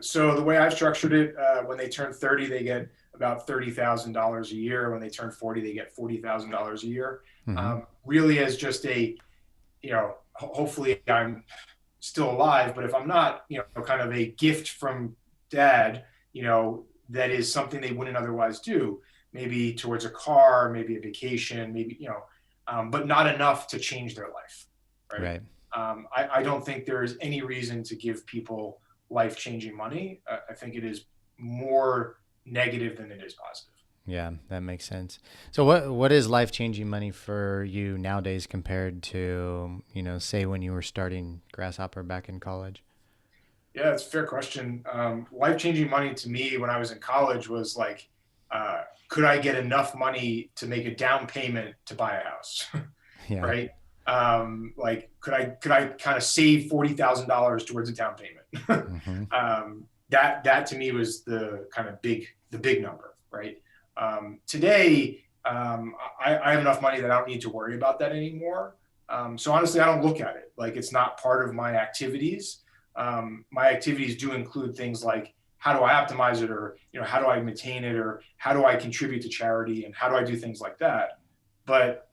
B: So the way I've structured it, when they turn 30, they get about $30,000 a year. When they turn 40, they get $40,000 a year. Really as just hopefully I'm still alive, but if I'm not, kind of a gift from dad, that is something they wouldn't otherwise do, maybe towards a car, maybe a vacation, maybe, but not enough to change their life. Right. I don't think there's any reason to give people life-changing money. I think it is more negative than it is positive.
A: Yeah, that makes sense. So what is life-changing money for you nowadays compared to, say when you were starting Grasshopper back in college?
B: Yeah, it's a fair question. Life-changing money to me when I was in college was like, could I get enough money to make a down payment to buy a house?
A: Yeah.
B: Right? Like, could I kind of save $40,000 towards a down payment?
A: Mm-hmm.
B: That to me was the kind of the big number, right? Today, I have enough money that I don't need to worry about that anymore. So honestly, I don't look at it like it's not part of my activities. My activities do include things like how do I optimize it, or how do I maintain it, or how do I contribute to charity, and how do I do things like that. But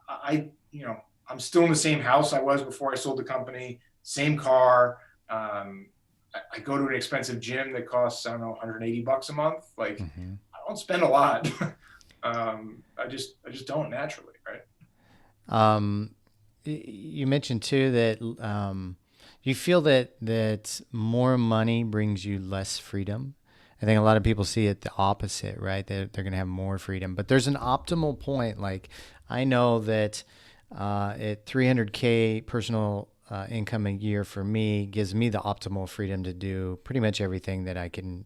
B: I'm still in the same house I was before I sold the company, same car. I go to an expensive gym that costs, I don't know, $180 a month. Like,
A: Mm-hmm.
B: I don't spend a lot. I just don't naturally, right?
A: Um, you mentioned too that you feel that more money brings you less freedom. I think a lot of people see it the opposite, right? They're going to have more freedom, but there's an optimal point. Like I know that at 300K personal income a year for me gives me the optimal freedom to do pretty much everything that I can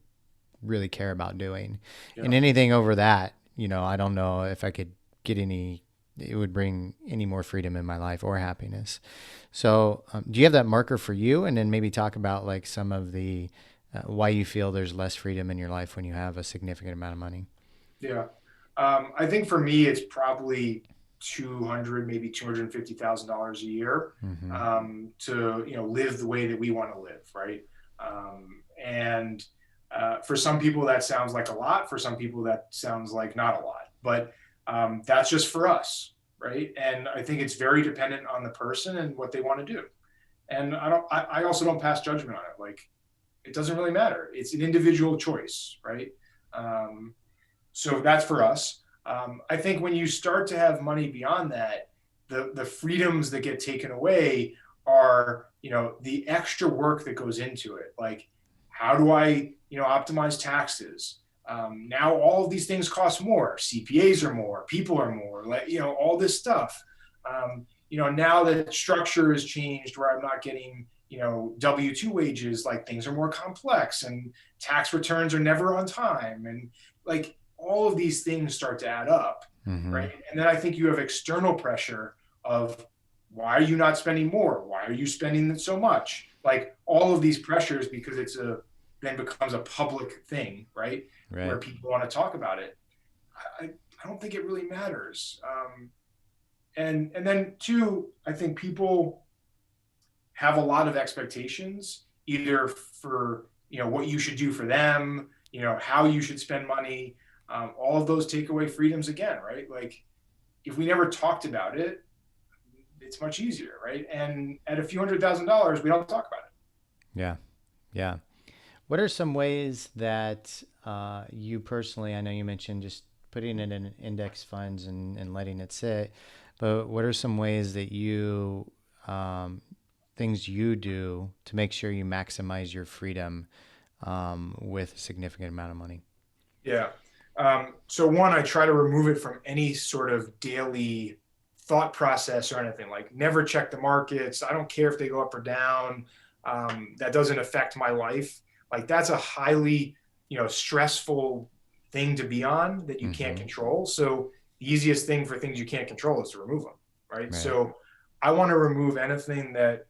A: really care about doing. And
B: Yeah.
A: anything over that, I don't know if I could get any, it would bring any more freedom in my life or happiness. So, do you have that marker for you? And then maybe talk about like some of the why you feel there's less freedom in your life when you have a significant amount of money.
B: Yeah. I think for me, it's probably 200, maybe $250,000 a year,
A: Mm-hmm.
B: to live the way that we want to live, right? And for some people that sounds like a lot. For some people that sounds like not a lot. But that's just for us, right? And I think it's very dependent on the person and what they want to do. And I also don't pass judgment on it. Like, it doesn't really matter. It's an individual choice, right? Um, so that's for us. I think when you start to have money beyond that, the freedoms that get taken away are the extra work that goes into it. Like, how do I optimize taxes? Now all of these things cost more. CPAs are more. People are more. Like, all this stuff. Now that structure has changed, where I'm not getting W-2 wages, like things are more complex, and tax returns are never on time, and like all of these things start to add up,
A: Mm-hmm.
B: right? And then I think you have external pressure of, why are you not spending more? Why are you spending so much? Like all of these pressures, because then becomes a public thing, right? Where
A: Right.
B: people want to talk about it. I don't think it really matters. And then two, I think people have a lot of expectations, either for what you should do for them, how you should spend money. All of those take away freedoms again, right? Like, if we never talked about it, it's much easier, right? And at a few $100,000, we don't talk about it.
A: Yeah. Yeah. What are some ways that you personally, I know you mentioned just putting it in index funds and letting it sit, but what are some ways that um, things you do to make sure you maximize your freedom with a significant amount of money?
B: Yeah. So one, I try to remove it from any sort of daily thought process or anything. Like, never check the markets. I don't care if they go up or down. That doesn't affect my life. Like, that's a highly, stressful thing to be on that you can't
A: Mm-hmm.
B: control. So the easiest thing for things you can't control is to remove them, right?
A: Right.
B: So I want to remove anything that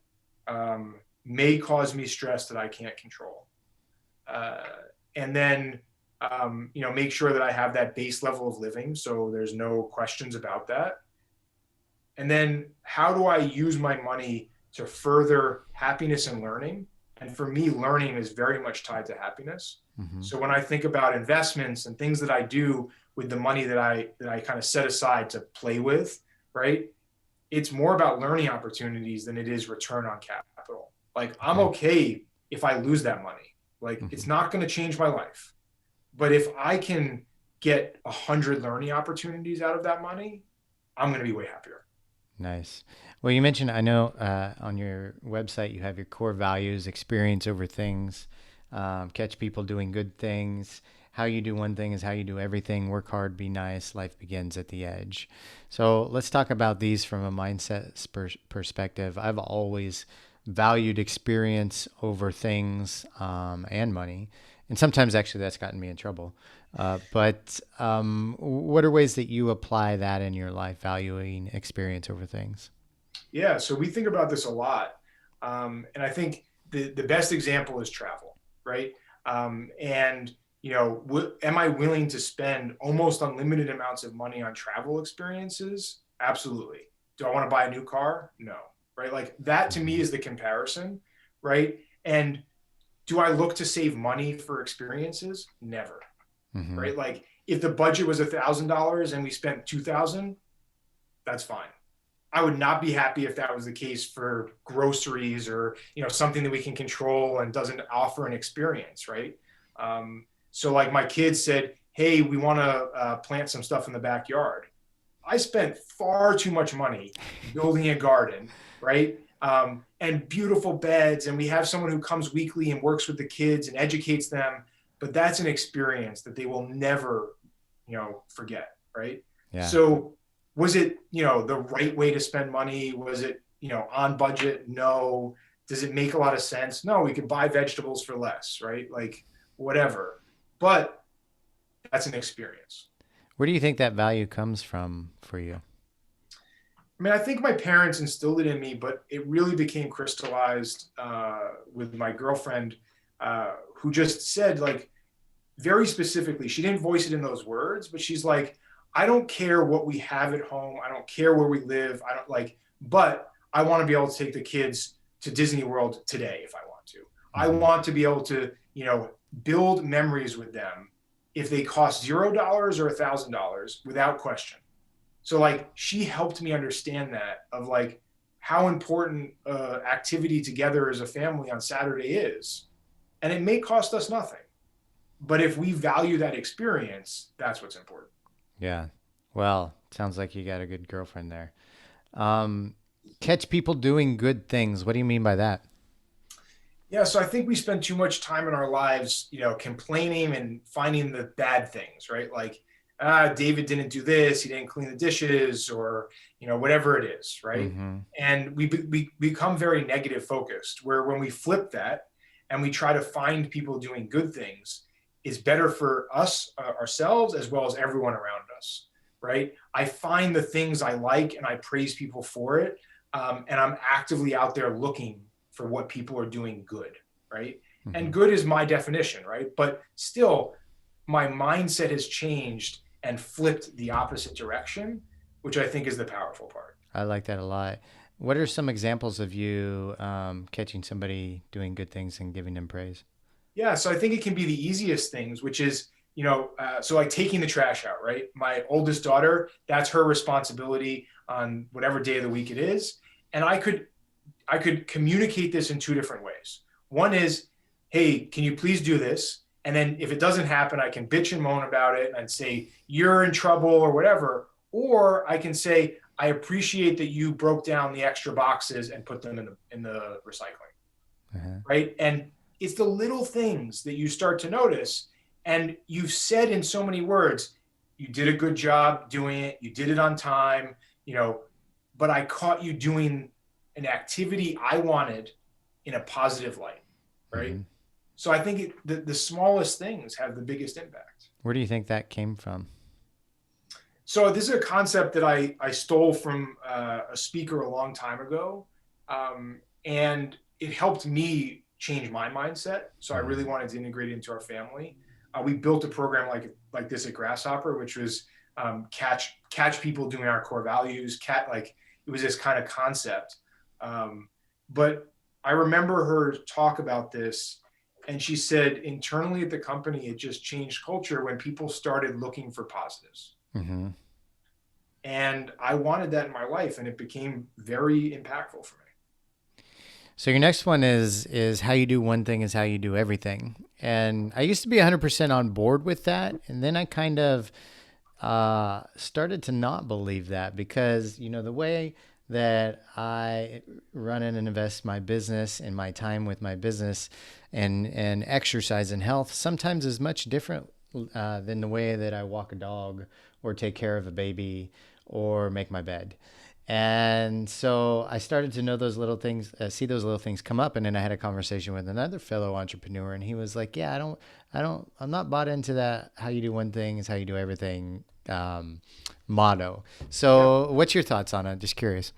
B: may cause me stress that I can't control. Uh, and then make sure that I have that base level of living, so there's no questions about that. And then, how do I use my money to further happiness and learning? And for me, learning is very much tied to happiness.
A: Mm-hmm.
B: So when I think about investments and things that I do with the money that I kind of set aside to play with, right? It's more about learning opportunities than it is return on capital. Like, I'm
A: Okay.
B: okay if I lose that money. Like,
A: Mm-hmm.
B: it's not going to change my life. But if I can get 100 learning opportunities out of that money, I'm going to be way happier.
A: Nice. Well, you mentioned, I know on your website you have your core values: experience over things, catch people doing good things. how you do one thing is how you do everything. Work hard, be nice. Life begins at the edge. So let's talk about these from a mindset perspective. I've always valued experience over things and money. And sometimes actually that's gotten me in trouble. But what are ways that you apply that in your life, valuing experience over things?
B: Yeah, so we think about this a lot. And I think the best example is travel, right? And, am I willing to spend almost unlimited amounts of money on travel experiences? Absolutely. Do I want to buy a new car? No, right? Like that to me
A: Mm-hmm.
B: is the comparison, right? And do I look to save money for experiences? Never,
A: Mm-hmm.
B: right? Like if the budget was $1,000 and we spent 2,000, that's fine. I would not be happy if that was the case for groceries or something that we can control and doesn't offer an experience, right? So like my kids said, "Hey, we want to plant some stuff in the backyard." I spent far too much money building a garden, right? And beautiful beds, and we have someone who comes weekly and works with the kids and educates them. But that's an experience that they will never, forget, right?
A: Yeah.
B: So was it, the right way to spend money? Was it, on budget? No. Does it make a lot of sense? No, we could buy vegetables for less, right? Like whatever. But that's an experience.
A: Where do you think that value comes from for you?
B: I mean, I think my parents instilled it in me, but it really became crystallized with my girlfriend, who just said, like, very specifically, she didn't voice it in those words, but she's like, I don't care what we have at home. I don't care where we live. I don't like, but I want to be able to take the kids to Disney World today if I want to. I
A: Mm-hmm.
B: want to be able to, build memories with them if they cost $0 or $1,000 without question. So like she helped me understand that of like how important activity together as a family on Saturday is. And it may cost us nothing. But if we value that experience, that's what's important.
A: Yeah. Well, sounds like you got a good girlfriend there. Um, Catch people doing good things. What do you mean by that?
B: Yeah, so I think we spend too much time in our lives, complaining and finding the bad things, right? Like, David didn't do this, he didn't clean the dishes, or whatever it is, right?
A: Mm-hmm.
B: And we become very negative focused. Where when we flip that and we try to find people doing good things, is better for us ourselves as well as everyone around us, right? I find the things I like and I praise people for it, and I'm actively out there looking for what people are doing good, right?
A: Mm-hmm.
B: And good is my definition, right? But still, my mindset has changed and flipped the opposite direction, which I think is the powerful part.
A: I like that a lot. What are some examples of you catching somebody doing good things and giving them praise?
B: Yeah, so I think it can be the easiest things, which is, so like taking the trash out, right? My oldest daughter, that's her responsibility on whatever day of the week it is. And I could communicate this in two different ways. One is, hey, can you please do this? And then if it doesn't happen, I can bitch and moan about it and say, you're in trouble or whatever. Or I can say, I appreciate that you broke down the extra boxes and put them in the recycling.
A: Uh-huh.
B: Right. And it's the little things that you start to notice. And you've said in so many words, you did a good job doing it. You did it on time, but I caught you doing an activity I wanted in a positive light, right?
A: Mm-hmm.
B: So I think the smallest things have the biggest impact.
A: Where do you think that came from?
B: So this is a concept that I stole from a speaker a long time ago, and it helped me change my mindset. So I really
A: Mm-hmm.
B: wanted to integrate it into our family. We built a program like this at Grasshopper, which was catch people doing our core values. It was this kind of concept. But I remember her talk about this, and she said internally at the company, it just changed culture when people started looking for positives.
A: Mm-hmm.
B: And I wanted that in my life, and it became very impactful for me.
A: So your next one is how you do one thing is how you do everything. And I used to be 100% on board with that, and then I kind of started to not believe that because the way that I run and invest my business and my time with my business and exercise and health sometimes is much different than the way that I walk a dog or take care of a baby or make my bed. And so I started to know those little things, see those little things come up. And then I had a conversation with another fellow entrepreneur, and he was like, "Yeah, I'm not bought into that. How you do one thing is how you do everything motto."
B: Yeah.
A: So, what's your thoughts on it? Just curious.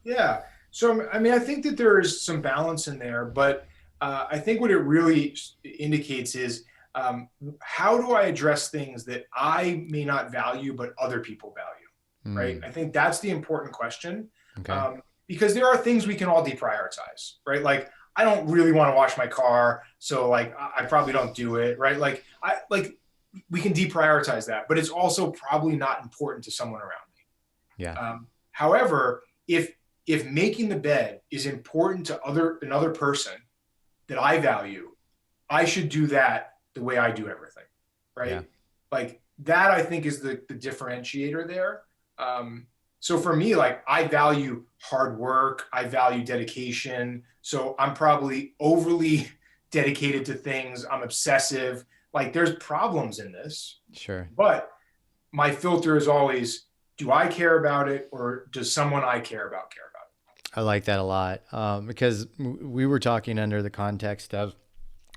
B: Yeah. So, I mean, I think that there is some balance in there, but I think what it really indicates is how do I address things that I may not value, but other people value, right?
A: Mm,
B: I think that's the important question
A: okay.
B: because there are things we can all deprioritize, right? Like, I don't really want to wash my car, so like I probably don't do it, right? Like we can deprioritize that, but it's also probably not important to someone around
A: Yeah.
B: me. However, if making the bed is important to another person that I value, I should do that the way I do everything,
A: Yeah.
B: right? Like that, I think is the differentiator there. So for me, like I value hard work, I value dedication. So I'm probably overly dedicated to things. I'm obsessive. Like there's problems in this,
A: Sure.
B: but my filter is always, do I care about it or does someone I care about care about
A: I like that a lot because we were talking under the context of,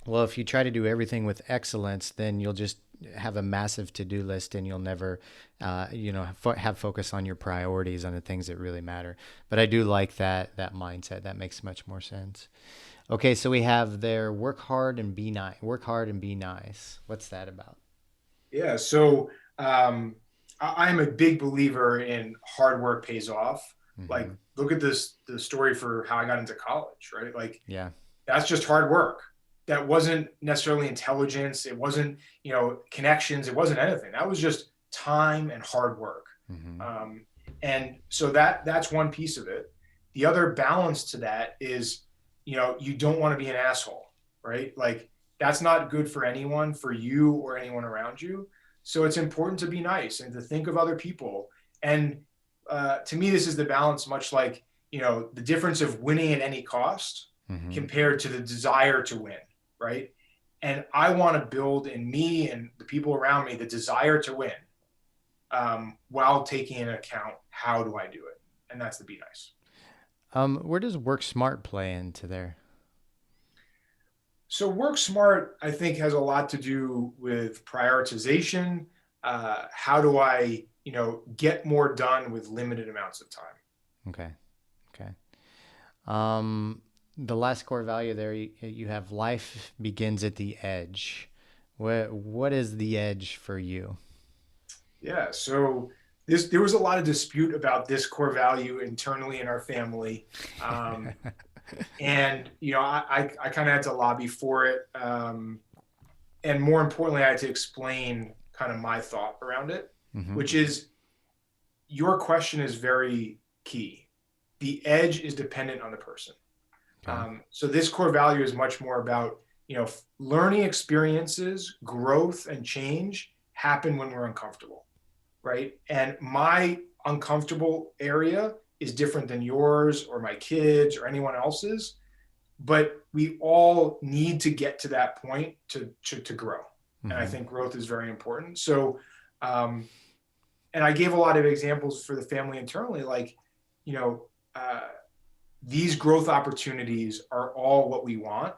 A: well, if you try to do everything with excellence, then you'll just have a massive to-do list and you'll never, have focus on your priorities on the things that really matter. But I do like that mindset. That makes much more sense. Okay, so we have there work hard and be nice. Work hard and be nice. What's that about?
B: it? Yeah. So I'm a big believer in hard work pays off. Like,
A: Mm-hmm.
B: look at the story for how I got into college, right? Like,
A: Yeah.
B: that's just hard work. That wasn't necessarily intelligence. It wasn't, connections. It wasn't anything. That was just time and hard work.
A: Mm-hmm.
B: Um, and so that's one piece of it. The other balance to that is, you don't want to be an asshole, right? Like that's not good for anyone, for you or anyone around you. So it's important to be nice and to think of other people. And to me, this is the balance, much like, the difference of winning at any cost
A: Mm-hmm.
B: compared to the desire to win, right? And I want to build in me and the people around me the desire to win while taking into account how do I do it, and that's the be nice.
A: Where does work smart play into there?
B: So work smart, I think, has a lot to do with prioritization. How do I, get more done with limited amounts of time?
A: Okay. Okay. Um, the last core value there, you have life begins at the edge. What is the edge for you?
B: Yeah. So there was a lot of dispute about this core value internally in our family. Um, and I kind of had to lobby for it, and more importantly, I had to explain kind of my thought around it,
A: Mm-hmm.
B: which is your question is very key. The edge is dependent on the person.
A: Okay.
B: So this core value is much more about learning experiences, growth, and change happen when we're uncomfortable, right? And my uncomfortable area is different than yours or my kids or anyone else's, but we all need to get to that point to grow. And I
A: Mm-hmm.
B: think growth is very important. So, um, and I gave a lot of examples for the family internally, like, you know, uh, these growth opportunities are all what we want.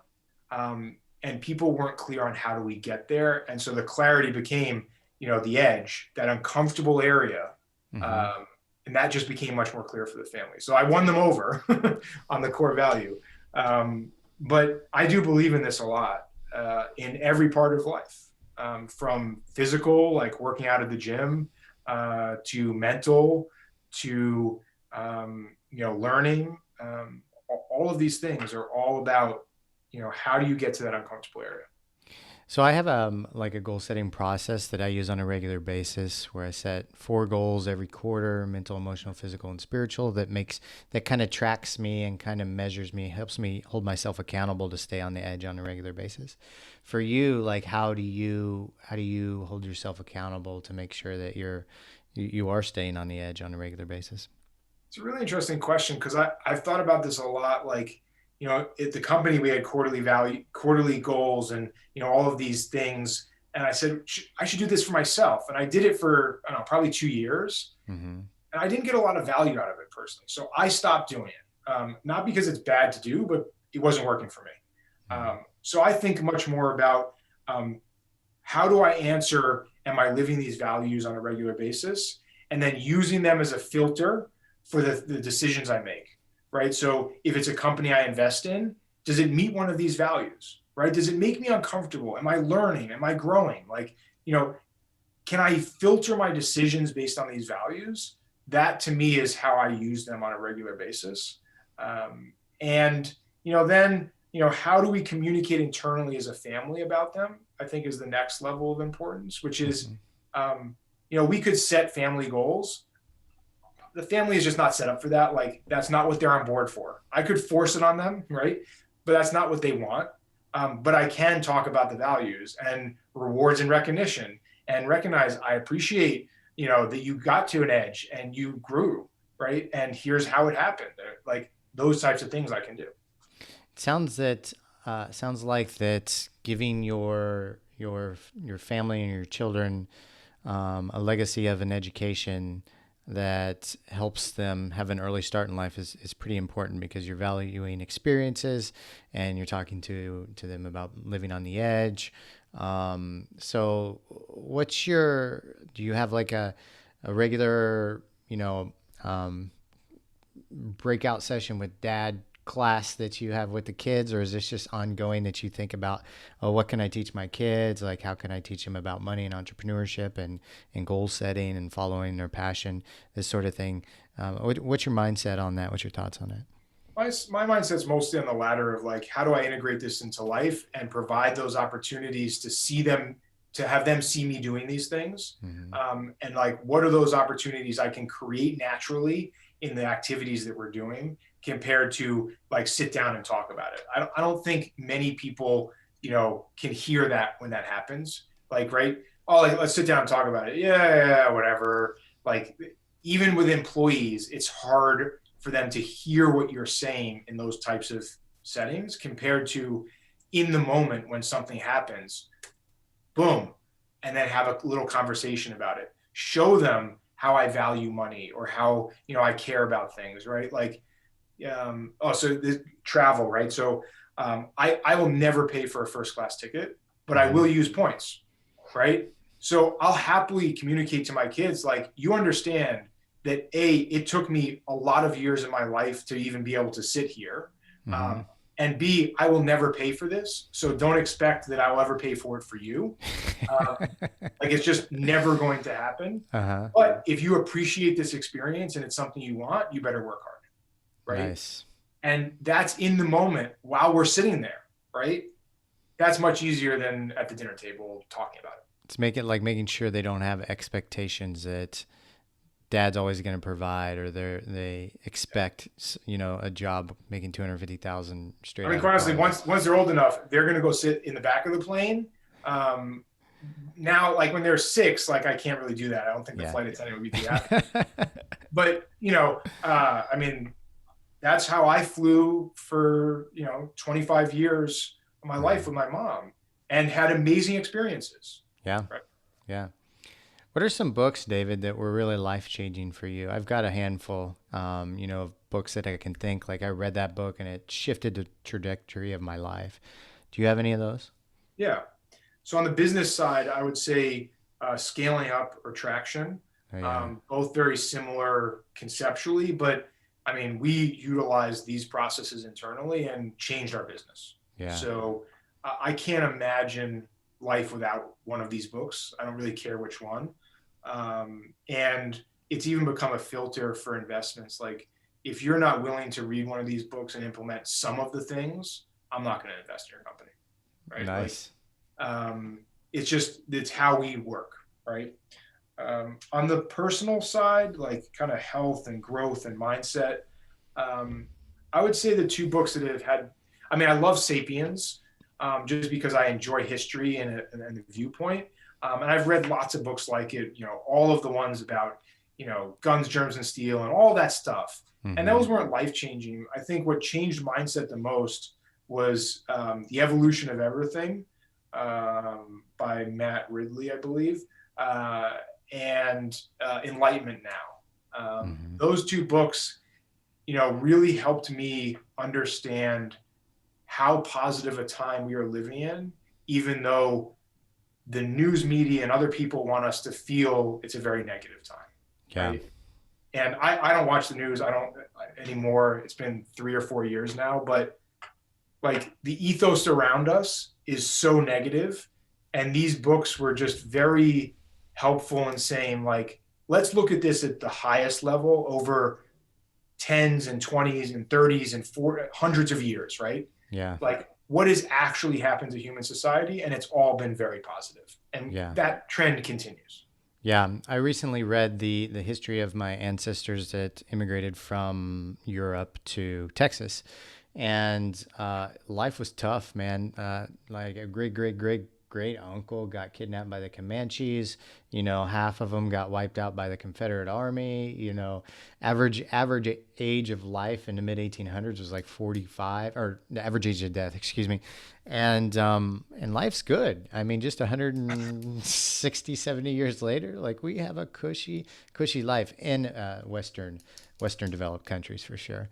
B: And people weren't clear on how do we get there. And so the clarity became, the edge, that uncomfortable area.
A: Mm-hmm.
B: Um, and that just became much more clear for the family. So I won them over on the core value. But I do believe in this a lot in every part of life, from physical, like working out at the gym, to mental, to learning. All of these things are all about how do you get to that uncomfortable area.
A: So I have like a goal setting process that I use on a regular basis where I set 4 goals every quarter, mental, emotional, physical, and spiritual, that kind of tracks me and kind of measures me, helps me hold myself accountable to stay on the edge on a regular basis. For you, like how do you hold yourself accountable to make sure that you are staying on the edge on a regular basis?
B: It's a really interesting question because I've thought about this a lot. Like, at the company, we had quarterly goals and, all of these things And I said, I should do this for myself. And I did it for, I don't know, probably 2 years.
A: Mm-hmm.
B: And I didn't get a lot of value out of it personally. So I stopped doing it. Not because it's bad to do, but it wasn't working for me. So I think much more about how do I answer, am I living these values on a regular basis? And then using them as a filter for the decisions I make, right? So if it's a company I invest in, does it meet one of these values, right? Does it make me uncomfortable? Am I learning? Am I growing? Like, can I filter my decisions based on these values? That to me is how I use them on a regular basis. And then how do we communicate internally as a family about them? I think is the next level of importance, which is, we could set family goals. The family is just not set up for that. Like, that's not what they're on board for. I could force it on them, right? But that's not what they want. But I can talk about the values and rewards and recognition, and recognize I appreciate, that you got to an edge and you grew, right? And here's how it happened. Like, those types of things I can do.
A: Sounds like that giving your family and your children a legacy of an education that helps them have an early start in life is pretty important, because you're valuing experiences and you're talking to them about living on the edge. So do you have like a regular, breakout session with dad class that you have with the kids, or is this just ongoing that you think about, oh, what can I teach my kids? Like, how can I teach them about money and entrepreneurship and goal setting and following their passion, this sort of thing? What's your mindset on that? What's your thoughts on it?
B: My mindset's mostly on the latter of like, how do I integrate this into life and provide those opportunities to see them, to have them see me doing these things. And like, what are those opportunities I can create naturally in the activities that we're doing, compared to like sit down and talk about it. I don't think many people, can hear that when that happens. Like, right? Oh, like, let's sit down and talk about it. Yeah, whatever. Like, even with employees, it's hard for them to hear what you're saying in those types of settings, compared to in the moment when something happens, boom, and then have a little conversation about it. Show them how I value money, or how, I care about things, right? Like, so the travel, right? So I will never pay for a first class ticket, but I will use points, right? So I'll happily communicate to my kids, like, you understand that it took me a lot of years in my life to even be able to sit here. And B, I will never pay for this. So don't expect that I will ever pay for it for you. Like, it's just never going to happen. But if you appreciate this experience and it's something you want, you better work hard. Right.
A: Nice.
B: And that's in the moment while we're sitting there. Right. That's much easier than at the dinner table talking about it.
A: It's making sure they don't have expectations that dad's always going to provide, or they expect, a job making $250,000 straight.
B: I mean, quite honestly, once they're old enough, they're going to go sit in the back of the plane. Now, like when they're 6, like I can't really do that. I don't think the flight attendant would be too happy. But I mean, that's how I flew for 25 years of my life with my mom, and had amazing experiences.
A: Yeah, right. Yeah. What are some books, David, that were really life-changing for you? I've got a handful, of books that I can think, like I read that book and it shifted the trajectory of my life. Do you have any of those?
B: Yeah. So on the business side, I would say Scaling Up or Traction, both very similar conceptually, but I mean, we utilized these processes internally and changed our business. Yeah. So I can't imagine life without one of these books. I don't really care which one. And it's even become a filter for investments. Like, if you're not willing to read one of these books and implement some of the things, I'm not going to invest in your company. Right.
A: Nice.
B: Like, it's how we work. Right. On the personal side, like kind of health and growth and mindset, I would say the 2 books that have had, I mean, I love Sapiens, just because I enjoy history and the viewpoint. And I've read lots of books like it, all of the ones about, guns, germs, and steel and all that stuff. And those weren't life-changing. I think what changed mindset the most was the evolution of everything. by Matt Ridley, I believe, uh, and Enlightenment Now.
A: Hmm.
B: Those two books, really helped me understand how positive a time we are living in, even though the news media and other people want us to feel it's a very negative time,
A: Yeah.
B: right? And I don't watch the news. I don't anymore. It's been 3 or 4 years now, but like the ethos around us is so negative, and these books were just very helpful in saying like, let's look at this at the highest level over tens and 20s and 30s and hundreds of years, right?
A: Yeah.
B: Like what has actually happened to human society, and it's all been very positive, and
A: Yeah.
B: that trend continues.
A: Yeah, I recently read the history of my ancestors that immigrated from Europe to Texas, and life was tough, man. Like a great uncle got kidnapped by the Comanches. Half of them got wiped out by the Confederate Army. Average age of life in the mid 1800s was like 45, or the average age of death, excuse me. And life's good. I mean, just 160, 70 years later, like we have a cushy life in Western developed countries for sure.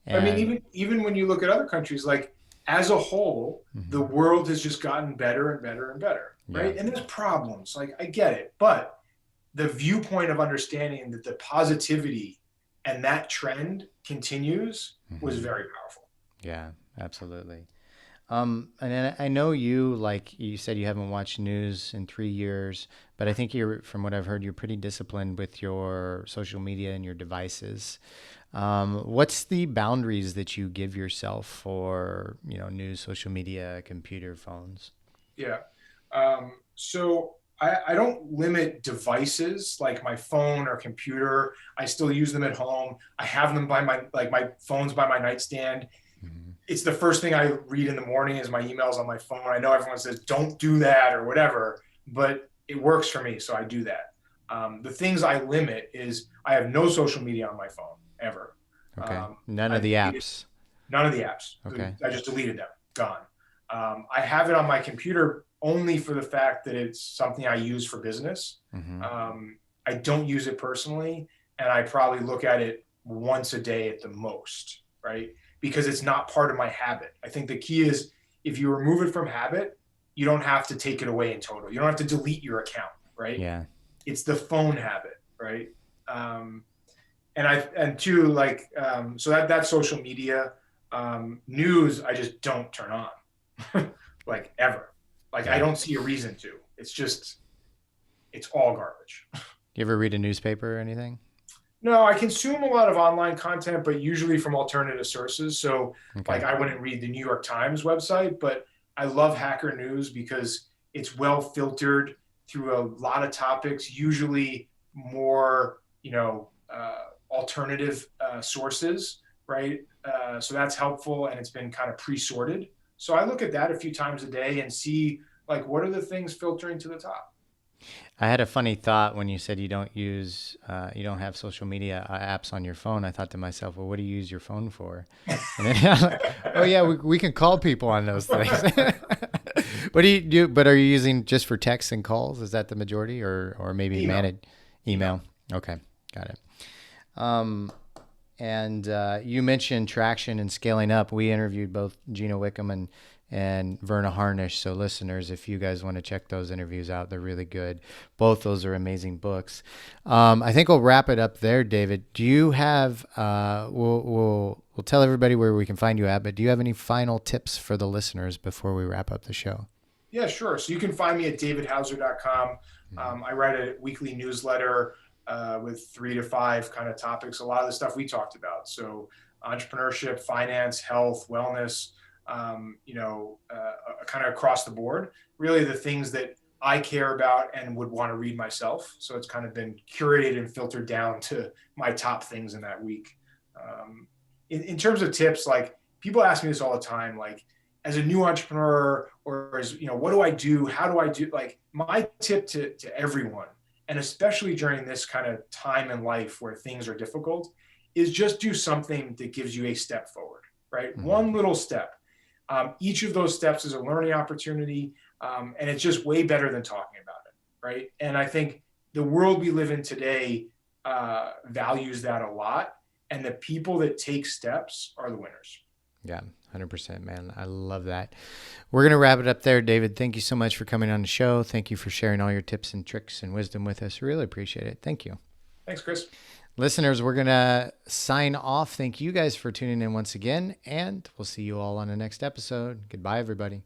B: I mean,
A: And
B: even when you look at other countries, like as a whole, the
A: mhm,
B: world has just gotten better and better and better,
A: yeah,
B: right? And there's problems, like I get it, but the viewpoint of understanding that the positivity and that trend continues was
A: hmm,
B: very powerful.
A: yeah, absolutely. And I know you, like you said, you haven't watched news in 3 years, but I think from what I've heard, you're pretty disciplined with your social media and your devices. What's the boundaries that you give yourself for, news, social media, computer, phones?
B: Yeah. So I don't limit devices like my phone or computer. I still use them at home. I have them by my phone's by my nightstand.
A: Hmm.
B: It's the first thing I read in the morning is my emails on my phone. I know everyone says don't do that or whatever, but it works for me, so I do that. The things I limit is I have no social media on my phone ever.
A: Okay. None
B: I
A: of the
B: deleted
A: apps.
B: none of the apps.
A: Okay.
B: I just deleted them. Gone. I have it on my computer only for the fact that it's something I use for business.
A: Hmm.
B: I don't use it personally, and I probably look at it once a day at the most, right? Because it's not part of my habit. I think the key is if you remove it from habit, you don't have to take it away in total. You don't have to delete your account, right?
A: Yeah.
B: It's the phone habit, right? And two, like so that's social media. News I just don't turn on like ever. Like I
A: Yeah.
B: don't see a reason to. It's all garbage.
A: You ever read a newspaper or anything?
B: No, I consume a lot of online content, but usually from alternative sources. So like
A: Okay.
B: I wouldn't read the New York Times website, but I love Hacker News because it's well filtered through a lot of topics, usually more, alternative sources, right? So that's helpful, and it's been kind of pre-sorted. So I look at that a few times a day and see like what are the things filtering to the top.
A: I had a funny thought when you said you don't have social media apps on your phone. I thought to myself, well, what do you use your phone for? And then I'm like, oh yeah, we can call people on those things. What do you do? But are you using just for texts and calls? Is that the majority, or maybe
B: Email,
A: managed
B: email.
A: email? Okay, got it. Um, and you mentioned traction and scaling up. We interviewed both Gina Wickham and Verna Harnish. So, listeners, if you guys want to check those interviews out, they're really good. Both those are amazing books. I think we'll wrap it up there, David. Do you have? We'll tell everybody where we can find you at. But do you have any final tips for the listeners before we wrap up the show?
B: Yeah, sure. So you can find me at davidhauser.com.
A: Mhm.
B: I write a weekly newsletter with 3 to 5 kind of topics, a lot of the stuff we talked about. So entrepreneurship, finance, health, wellness, kind of across the board, really the things that I care about and would want to read myself. So it's kind of been curated and filtered down to my top things in that week. In terms of tips, like people ask me this all the time, like as a new entrepreneur or as, what do I do? How do I do? Like my tip to everyone, and especially during this kind of time in life where things are difficult, is just do something that gives you a step forward, right?
A: Mhm.
B: One little step. Each of those steps is a learning opportunity, and it's just way better than talking about it, right? And I think the world we live in today values that a lot, and the people that take steps are the winners.
A: Yeah, 100%, man. I love that. We're going to wrap it up there, David. Thank you so much for coming on the show. Thank you for sharing all your tips and tricks and wisdom with us. Really appreciate it. Thank you.
B: Thanks, Chris.
A: Listeners, we're going to sign off. Thank you guys for tuning in once again, and we'll see you all on the next episode. Goodbye, everybody.